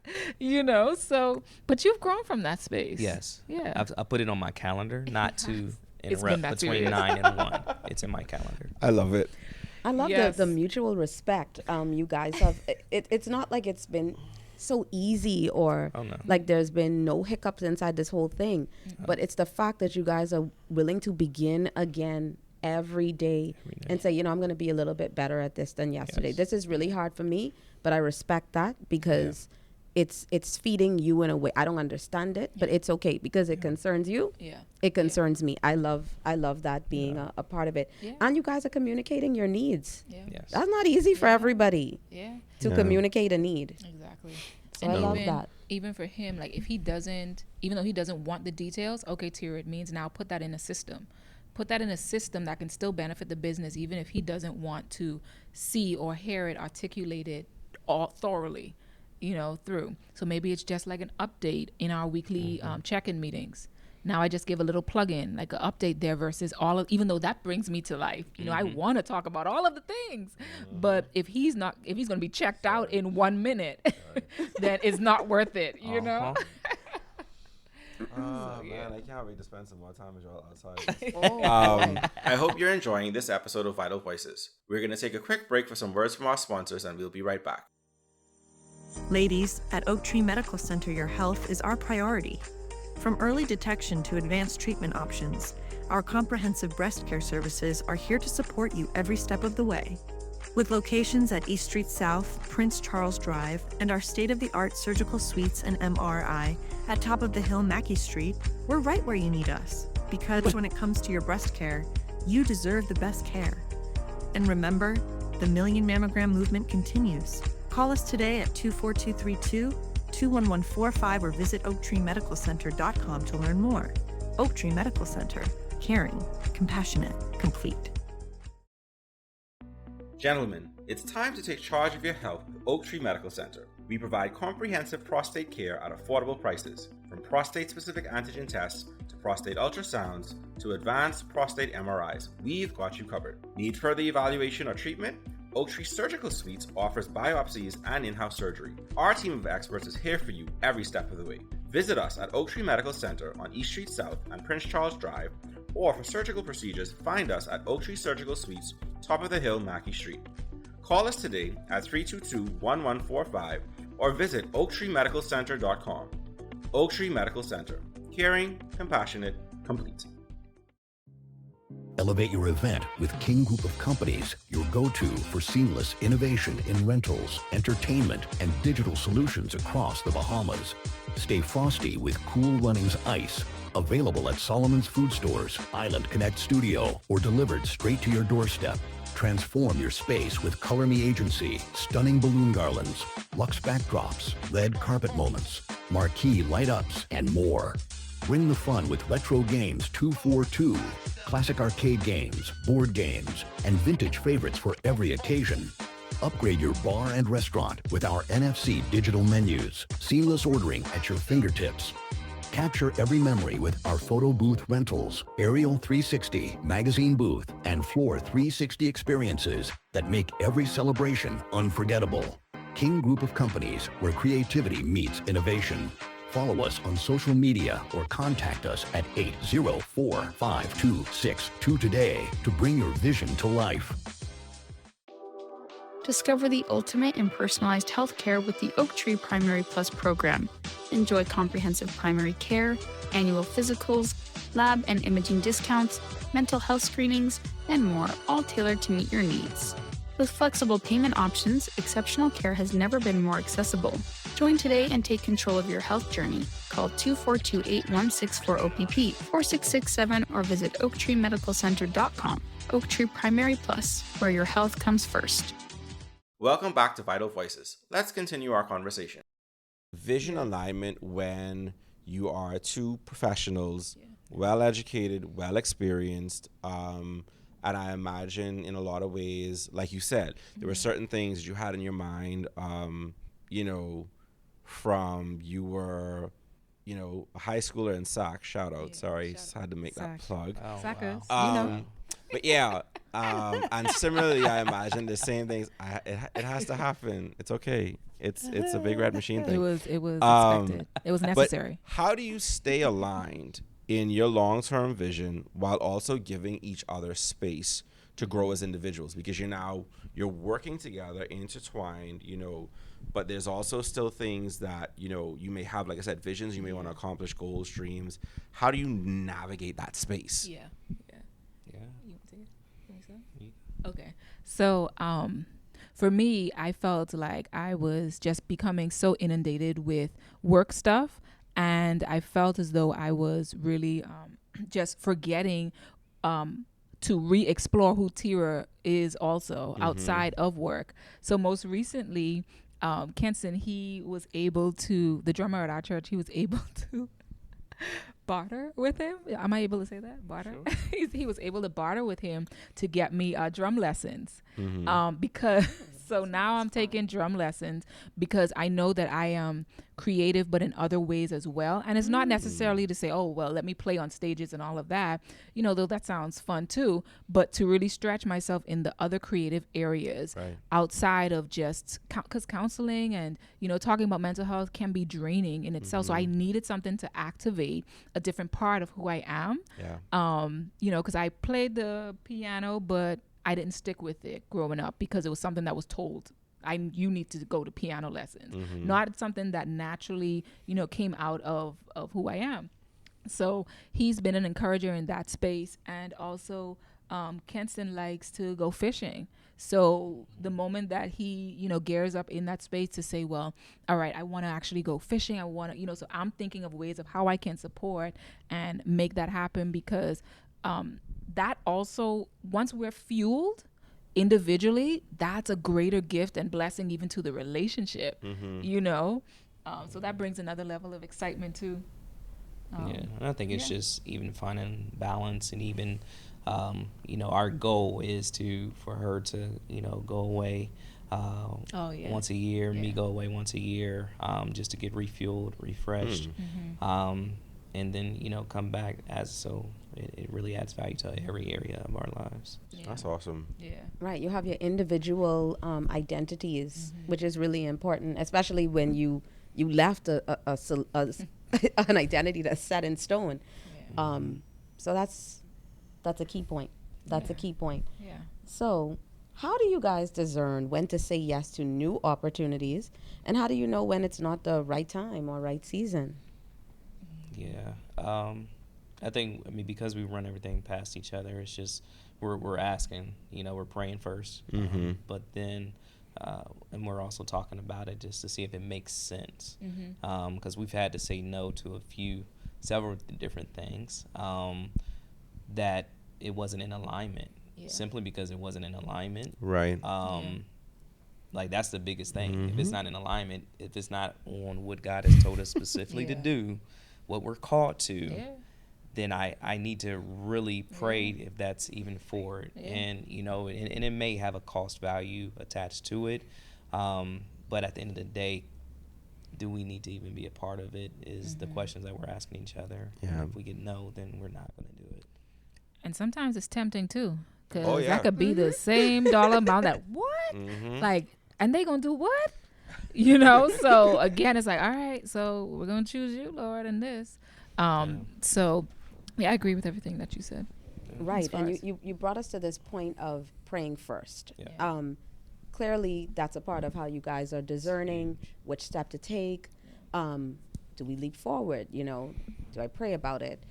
so, but you've grown from that space. Yes. Yeah. I put it on my calendar, not to It's been interrupt that between serious. 9 and 1. It's in my calendar. I love it. I love Yes. the mutual respect you guys have. It's not like it's been so easy or Oh, no. like there's been no hiccups inside this whole thing. But it's the fact that you guys are willing to begin again every day and say, I'm going to be a little bit better at this than yesterday. Yes. This is really hard for me, but I respect that because it's feeding you in a way. I don't understand it, but it's okay because it concerns you. Yeah. It concerns me. I love that being a part of it. Yeah. And you guys are communicating your needs. Yeah. Yes. That's not easy for everybody Yeah. to communicate a need. Exactly. So I love that. Even for him, like if he doesn't, even though he doesn't want the details, okay, Tira, it means now put that in a system. Put that in a system that can still benefit the business, even if he doesn't want to see or hear it articulated all thoroughly, through. So maybe it's just like an update in our weekly check-in meetings. Now I just give a little plug-in, like an update there versus even though that brings me to life. I want to talk about all of the things, but if he's going to be checked out in 1 minute, then it's not worth it, you know? Oh, man, I can't wait to spend some more time with y'all outside. I hope you're enjoying this episode of Vital Voices. We're going to take a quick break for some words from our sponsors, and we'll be right back. Ladies, at Oak Tree Medical Center, your health is our priority. From early detection to advanced treatment options, our comprehensive breast care services are here to support you every step of the way. With locations at East Street South, Prince Charles Drive, and our state-of-the-art surgical suites and MRI at Top of the Hill Mackey Street, we're right where you need us. Because when it comes to your breast care, you deserve the best care. And remember, the Million Mammogram movement continues. Call us today at 24232, 21145 or visit oaktreemedicalcenter.com to learn more. Oak Tree Medical Center. Caring, compassionate, complete. Gentlemen, it's time to take charge of your health with Oak Tree Medical Center. We provide comprehensive prostate care at affordable prices, from prostate-specific antigen tests to prostate ultrasounds to advanced prostate MRIs. We've got you covered. Need further evaluation or treatment? Oak Tree Surgical Suites offers biopsies and in-house surgery. Our team of experts is here for you every step of the way. Visit us at Oak Tree Medical Center on East Street South and Prince Charles Drive, or for surgical procedures, find us at Oak Tree Surgical Suites, Top of the Hill, Mackey Street. Call us today at 322-1145 or visit oaktreemedicalcenter.com. Oak Tree Medical Center. Caring, compassionate, complete. Elevate your event with King Group of Companies, your go-to for seamless innovation in rentals, entertainment, and digital solutions across the Bahamas. Stay frosty with Cool Runnings Ice, available at Solomon's Food Stores, Island Connect Studio, or delivered straight to your doorstep. Transform your space with Color Me Agency, stunning balloon garlands, luxe backdrops, red carpet moments, marquee light-ups, and more. Bring the fun with Retro Games 242, classic arcade games, board games, and vintage favorites for every occasion. Upgrade your bar and restaurant with our NFC digital menus, seamless ordering at your fingertips. Capture every memory with our photo booth rentals, aerial 360, magazine booth, and floor 360 experiences that make every celebration unforgettable. King Group of Companies, where creativity meets innovation. Follow us on social media or contact us at 804-5262 today to bring your vision to life. Discover the ultimate in personalized healthcare with the Oak Tree Primary Plus program. Enjoy comprehensive primary care, annual physicals, lab and imaging discounts, mental health screenings, and more, all tailored to meet your needs. With flexible payment options, exceptional care has never been more accessible. Join today and take control of your health journey. Call 242-8164-OPP, 4667, or visit oaktreemedicalcenter.com. Oak Tree Primary Plus, where your health comes first. Welcome back to Vital Voices. Let's continue our conversation. Vision alignment when you are two professionals, well educated, well experienced, and I imagine in a lot of ways, like you said, there were certain things that you had in your mind, from you were, a high schooler in SAC, shout out, just had to make that plug. Oh, Sackers, wow. But yeah, and similarly, I imagine the same things. It has to happen. It's okay. It's a big red machine thing. It was expected. It was But necessary. how do you stay aligned in your long-term vision while also giving each other space to grow as individuals, because you're working together, intertwined, but there's also still things that, you may have, like I said, visions, you may want to accomplish, goals, dreams. How do you navigate that space? Yeah. Yeah. You want to take it? You want to say? Okay. So, for me, I felt like I was just becoming so inundated with work stuff, and I felt as though I was really just forgetting to re-explore who Tira is also outside of work. So most recently, Kenson, the drummer at our church, he was able to barter with him. Am I able to say that? Barter? Sure. He was able to barter with him to get me drum lessons. Because so now I'm taking drum lessons because I know that I am creative, but in other ways as well. And it's not necessarily to say, oh, well, let me play on stages and all of that, though that sounds fun too, but to really stretch myself in the other creative areas outside of just, because counseling and, talking about mental health can be draining in itself. So I needed something to activate a different part of who I am. Because I played the piano, but I didn't stick with it growing up because it was something that was told. You need to go to piano lessons, not something that naturally, came out of who I am. So he's been an encourager in that space. And also, Kenson likes to go fishing. So the moment that he, gears up in that space to say, well, all right, I want to actually go fishing. I want to, so I'm thinking of ways of how I can support and make that happen, because that also, once we're fueled individually, that's a greater gift and blessing even to the relationship, so that brings another level of excitement too. And I think it's just even finding balance, and even our goal is for her to go away once a year, me go away once a year, just to get refueled, refreshed, and then come back it really adds value to every area of our lives. That's awesome. Right, you have your individual identities, which is really important, especially when you left an identity that's set in stone. So that's a key point. That's a key point. So how do you guys discern when to say yes to new opportunities, and how do you know when it's not the right time or right season? I think, because we run everything past each other, it's just we're asking, we're praying first, but then and we're also talking about it just to see if it makes sense, because we've had to say no to several different things that it wasn't in alignment, simply because it wasn't in alignment. Right. Like, that's the biggest thing. If it's not in alignment, if it's not on what God has told us specifically to do, what we're called to, then I need to really pray if that's even for it. And, and it may have a cost value attached to it. But at the end of the day, do we need to even be a part of it is the questions that we're asking each other. And if we get no, then we're not going to do it. And sometimes it's tempting too, because that could be the same dollar amount that and they going to do what? So again, it's like, all right, so we're going to choose you, Lord, in this. So I agree with everything that you said. Right. And you brought us to this point of praying first. Clearly that's a part of how you guys are discerning which step to take. Do we leap forward? Do I pray about it?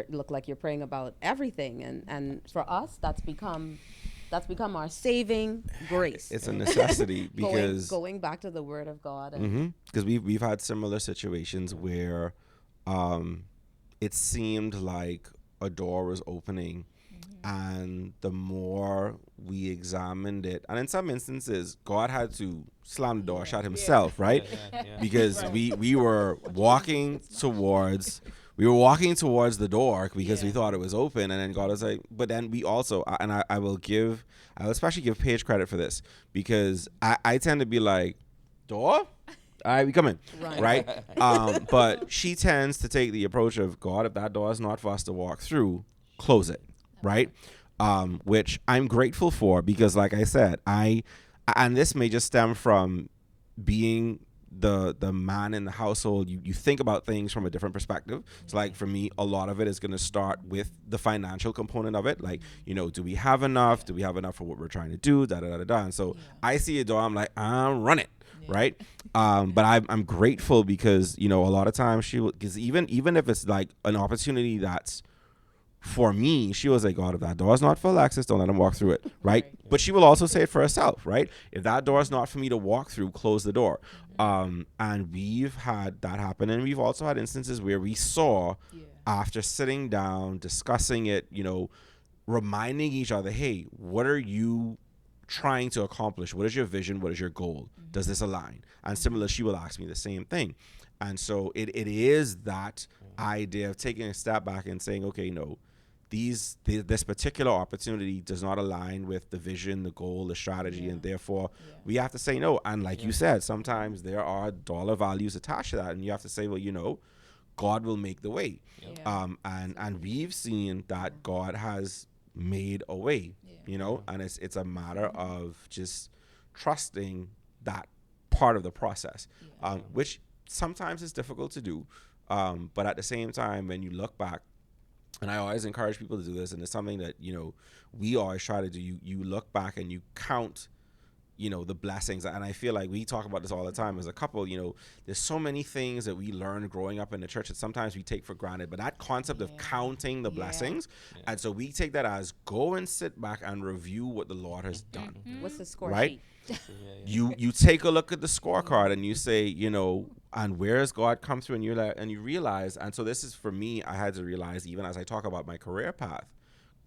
Look like you're praying about everything. And for us, that's become our saving grace. It's a necessity because going back to the Word of God. Because we've had similar situations where it seemed like a door was opening, and the more we examined it, and in some instances, God had to slam the door shut himself, right? Because we were walking towards the door because we thought it was open, and then God was like, but then we also, and I will especially give Paige credit for this, because I tend to be like, door? All right, we come in, right? But she tends to take the approach of, God, if that door is not for us to walk through, close it, right? Which I'm grateful for, because like I said, and this may just stem from being the man in the household, you think about things from a different perspective. So like for me, a lot of it is going to start with the financial component of it. Like, you know, do we have enough? Do we have enough for what we're trying to do? Da da da da da. And so I see a door, I'm like, run it. Right. But I'm grateful because, you know, a lot of times because even if it's like an opportunity that's for me, she was like, God, if that door is not for Alexis, don't let him walk through it. Right. But she will also say it for herself. Right. If that door is not for me to walk through, close the door. And we've had that happen. And we've also had instances where we saw after sitting down, discussing it, you know, reminding each other, hey, what are you trying to accomplish? What is your vision? What is your goal? Does this align? And similar, she will ask me the same thing. And so it is that idea of taking a step back and saying, okay, no, this particular opportunity does not align with the vision, the goal, the strategy, and therefore we have to say no. And like you said, sometimes there are dollar values attached to that, and you have to say, well, you know, God will make the way. And we've seen that God has made a way, you know, and it's a matter of just trusting that part of the process, which sometimes is difficult to do. But at the same time, when you look back, and I always encourage people to do this, and it's something that, you know, we always try to do. You look back and you count, you know, the blessings. And I feel like we talk about this all the time as a couple. You know, there's so many things that we learned growing up in the church that sometimes we take for granted. But that concept of counting the blessings, and so we take that as go and sit back and review what the Lord has done. What's the score right? sheet? You take a look at the scorecard and you say, you know, and where has God come through, and you realize, and so this is for me, I had to realize, even as I talk about my career path,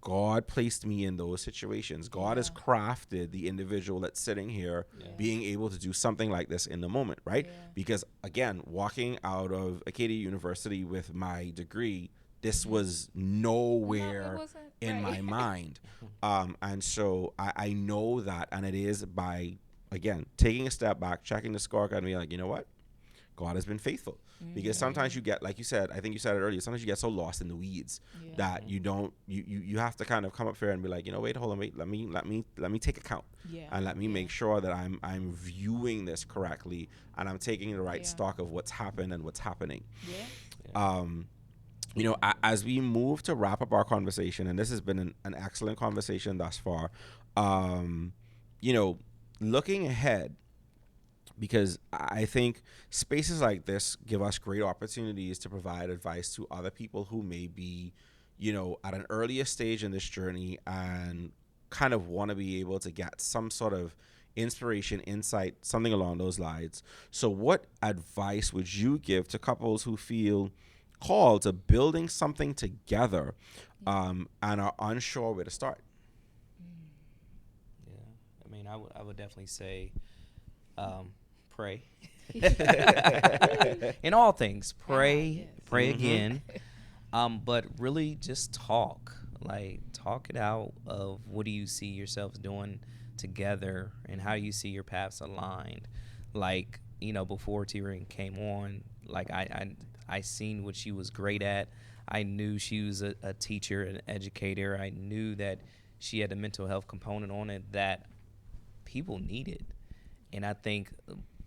God placed me in those situations. God has crafted the individual that's sitting here being able to do something like this in the moment, right? Because again, walking out of Acadia University with my degree, this was nowhere in my mind. And so I know that, and it is by, again, taking a step back, checking the scorecard and being like, you know what? God has been faithful. Because sometimes you get, like you said, I think you said it earlier, sometimes you get so lost in the weeds that you don't, you have to kind of come up here and be like, you know, wait, hold on, wait, let me take account and let me make sure that I'm viewing this correctly and I'm taking the right stock of what's happened and what's happening. You know, as we move to wrap up our conversation, and this has been an excellent conversation thus far, you know, looking ahead, because I think spaces like this give us great opportunities to provide advice to other people who may be, you know, at an earlier stage in this journey and kind of want to be able to get some sort of inspiration, insight, something along those lines. So what advice would you give to couples who feel called to building something together and are unsure where to start? I mean, I would definitely say pray. In all things, pray again. But really just talk it out of what do you see yourselves doing together and how you see your paths aligned. Like, you know, before T-Ring came on, like I seen what she was great at. I knew she was a teacher, an educator. I knew that she had a mental health component on it that people needed. And I think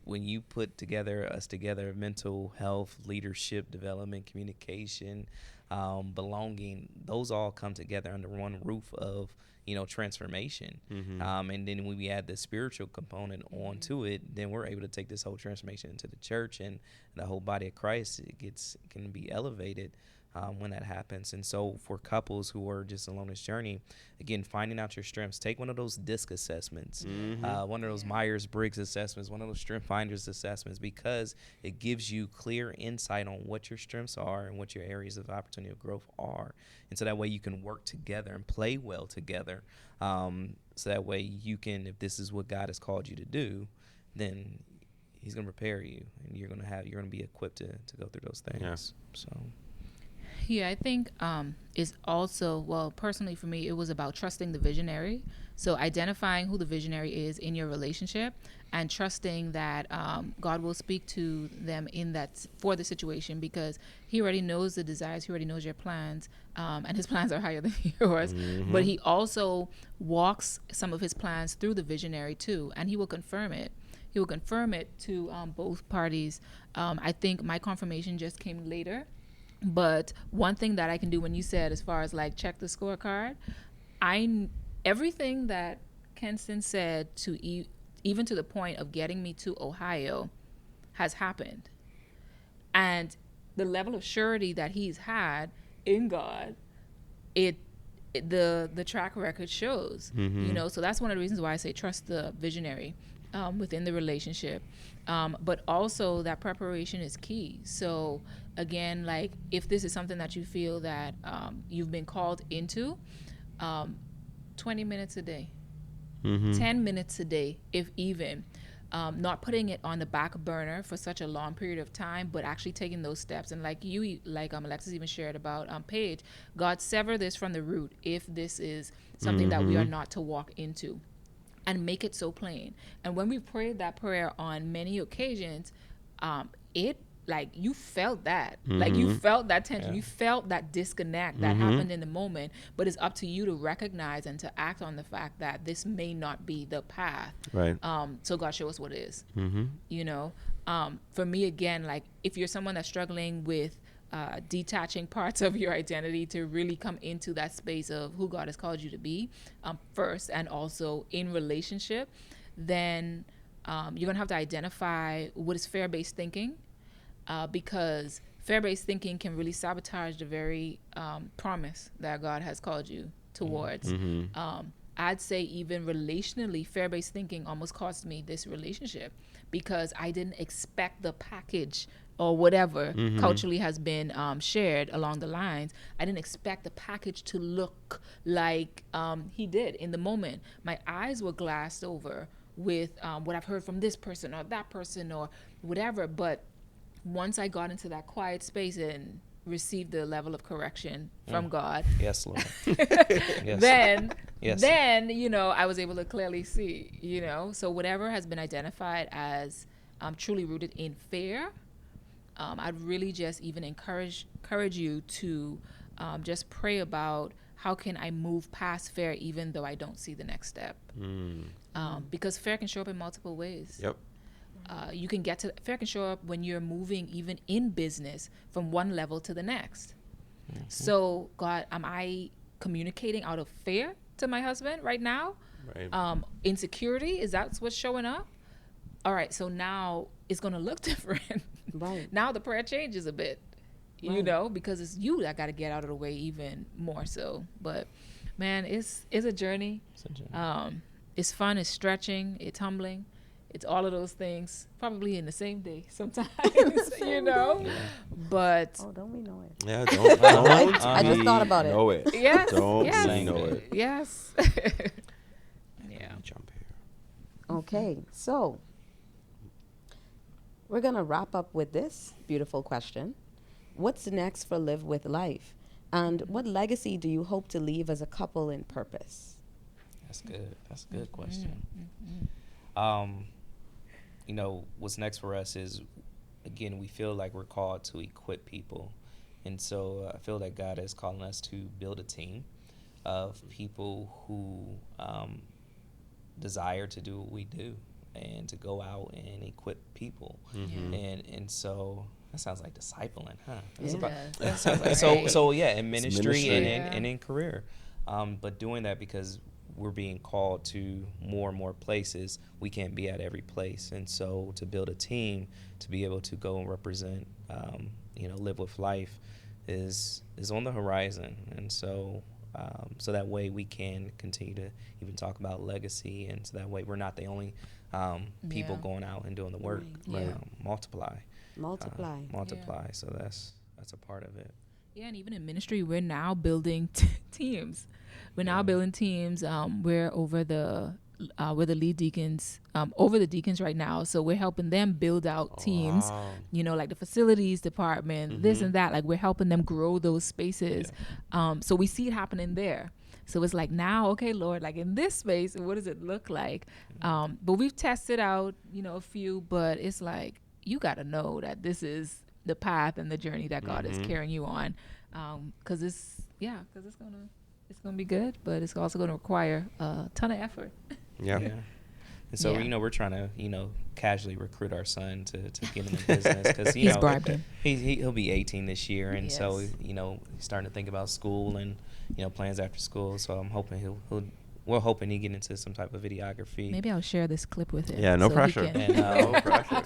when you put us together, mental health, leadership, development, communication, belonging, those all come together under one roof of, you know, transformation. And then when we add the spiritual component onto it, then we're able to take this whole transformation into the church, and the whole body of Christ can be elevated when that happens. And so for couples who are just along this journey, again, finding out your strengths, take one of those DISC assessments, one of those Myers-Briggs assessments, one of those Strength Finders assessments, because it gives you clear insight on what your strengths are and what your areas of opportunity of growth are. And so that way you can work together and play well together. So that way you can, if this is what God has called you to do, then he's going to prepare you and you're going to be equipped to go through those things. So Yeah, I think is also, well, personally for me, it was about trusting the visionary. So identifying who the visionary is in your relationship and trusting that God will speak to them in that for the situation, because he already knows the desires, he already knows your plans, and his plans are higher than yours. But he also walks some of his plans through the visionary too, and he will confirm it. He will confirm it to both parties. I think my confirmation just came later. But one thing that I can do, when you said as far as like check the scorecard, everything that Kenston said to even to the point of getting me to Ohio has happened. And the level of surety that he's had in God, the track record shows, you know. So that's one of the reasons why I say trust the visionary within the relationship. But also that preparation is key. So again, like if this is something that you feel that you've been called into, 20 minutes a day, 10 minutes a day, if even. Not putting it on the back burner for such a long period of time, but actually taking those steps. And like Alexis even shared about Paige, God, sever this from the root if this is something that we are not to walk into, and make it so plain. And when we prayed that prayer on many occasions, it, like, you felt that. Like, you felt that tension. You felt that disconnect that happened in the moment. But it's up to you to recognize and to act on the fact that this may not be the path. Right. So God, show us what it is. You know? For me, again, like, if you're someone that's struggling with detaching parts of your identity to really come into that space of who God has called you to be first, and also in relationship, then you're going to have to identify what is fear-based thinking. Because fear-based thinking can really sabotage the very promise that God has called you towards. I'd say even relationally, fear-based thinking almost cost me this relationship because I didn't expect the package or whatever culturally has been shared along the lines. I didn't expect the package to look like he did in the moment. My eyes were glassed over with what I've heard from this person or that person or whatever, but once I got into that quiet space and received the level of correction from God, yes, Lord, then you know, I was able to clearly see, you know. So whatever has been identified as truly rooted in fear, I'd really just even encourage you to just pray about how can I move past fear even though I don't see the next step, because fear can show up in multiple ways. Yep. You can get to fear can show up when you're moving even in business from one level to the next. So God, am I communicating out of fear to my husband right now? Right. Insecurity, is that what's showing up? All right, so now it's going to look different. Right. Now the prayer changes a bit, you know, because it's you that got to get out of the way even more so. But man, it's a journey. It's fun, it's stretching, it's humbling. It's all of those things, probably in the same day sometimes, you know. But Oh, don't we know it? Yeah, don't I just thought about it. know it. yes, Don't yes, we know it. yes. Yeah. Jump here. Okay, so we're going to wrap up with this beautiful question. What's next for Live With Life? And what legacy do you hope to leave as a couple in purpose? That's good. That's a good question. You know, what's next for us is, again, we feel like we're called to equip people. And so I feel that God is calling us to build a team of people who desire to do what we do and to go out and equip people. And so that sounds like discipling, huh? That's That sounds about, like so yeah, in ministry, ministry. and in career. But doing that because we're being called to more and more places. We can't be at every place. And so to build a team to be able to go and represent, you know, Live With Life is on the horizon. And so so that way we can continue to even talk about legacy, and so that way we're not the only people going out and doing the work. Multiply. So that's a part of it. Yeah, and even in ministry, we're now building teams. We're now building teams where over the we're the lead deacons over the deacons right now. So we're helping them build out teams, wow. you know, like the facilities department, this and that. Like we're helping them grow those spaces. So we see it happening there. So it's like now, okay, Lord, like in this space, what does it look like? But we've tested out, you know, a few, but it's like, you got to know that this is the path and the journey that God is carrying you on. Cause it's gonna be good, but it's also gonna require a ton of effort. Yeah. And so, Yeah. you know, we're trying to, you know, casually recruit our son to get him in business because, you He's know, bribed him. he'll be 18 this year. And so, Yes. you know, he's starting to think about school and, you know, plans after school. So I'm hoping we're hoping he get into some type of videography. Maybe I'll share this clip with him. Yeah, no so he pressure. can- And No pressure.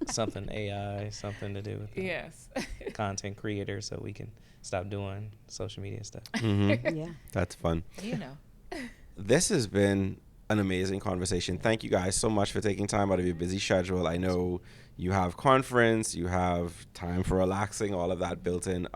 something AI, something to do with Yes. content creator so we can stop doing social media stuff. Yeah. That's fun. You know. This has been an amazing conversation. Thank you guys so much for taking time out of your busy schedule. I know you have conference, you have time for relaxing, all of that built in.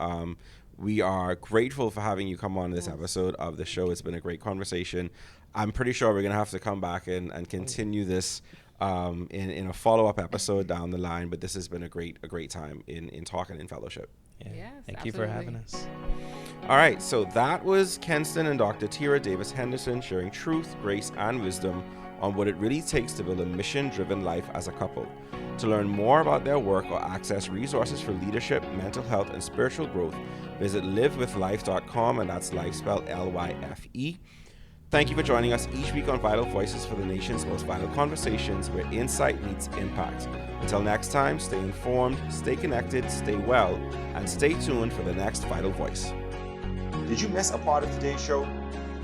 We are grateful for having you come on this episode of the show. It's been a great conversation. I'm pretty sure we're going to have to come back and continue this in a follow-up episode down the line, but this has been a great time in talking in fellowship. Yeah. Yes, Thank you for having absolutely. us. All right, so that was Kenston and Dr. Tira Davis Henderson sharing truth, grace, and wisdom on what it really takes to build a mission-driven life as a couple. To learn more about their work or access resources for leadership, mental health, and spiritual growth, visit livewithlife.com, and that's life spelled L-Y-F-E. Thank you for joining us each week on Vital Voices for the nation's most vital conversations where insight meets impact. Until next time, stay informed, stay connected, stay well, and stay tuned for the next Vital Voice. Did you miss a part of today's show?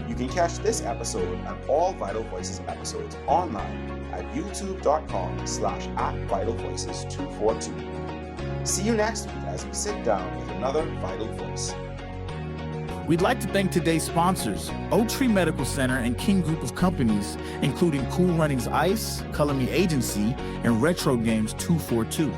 You can catch this episode and all Vital Voices episodes online at youtube.com/@VitalVoices242. See you next week as we sit down with another Vital Voice. We'd like to thank today's sponsors, Oak Tree Medical Center and King Group of Companies, including Cool Runnings Ice, Color Me Agency, and Retro Games 242.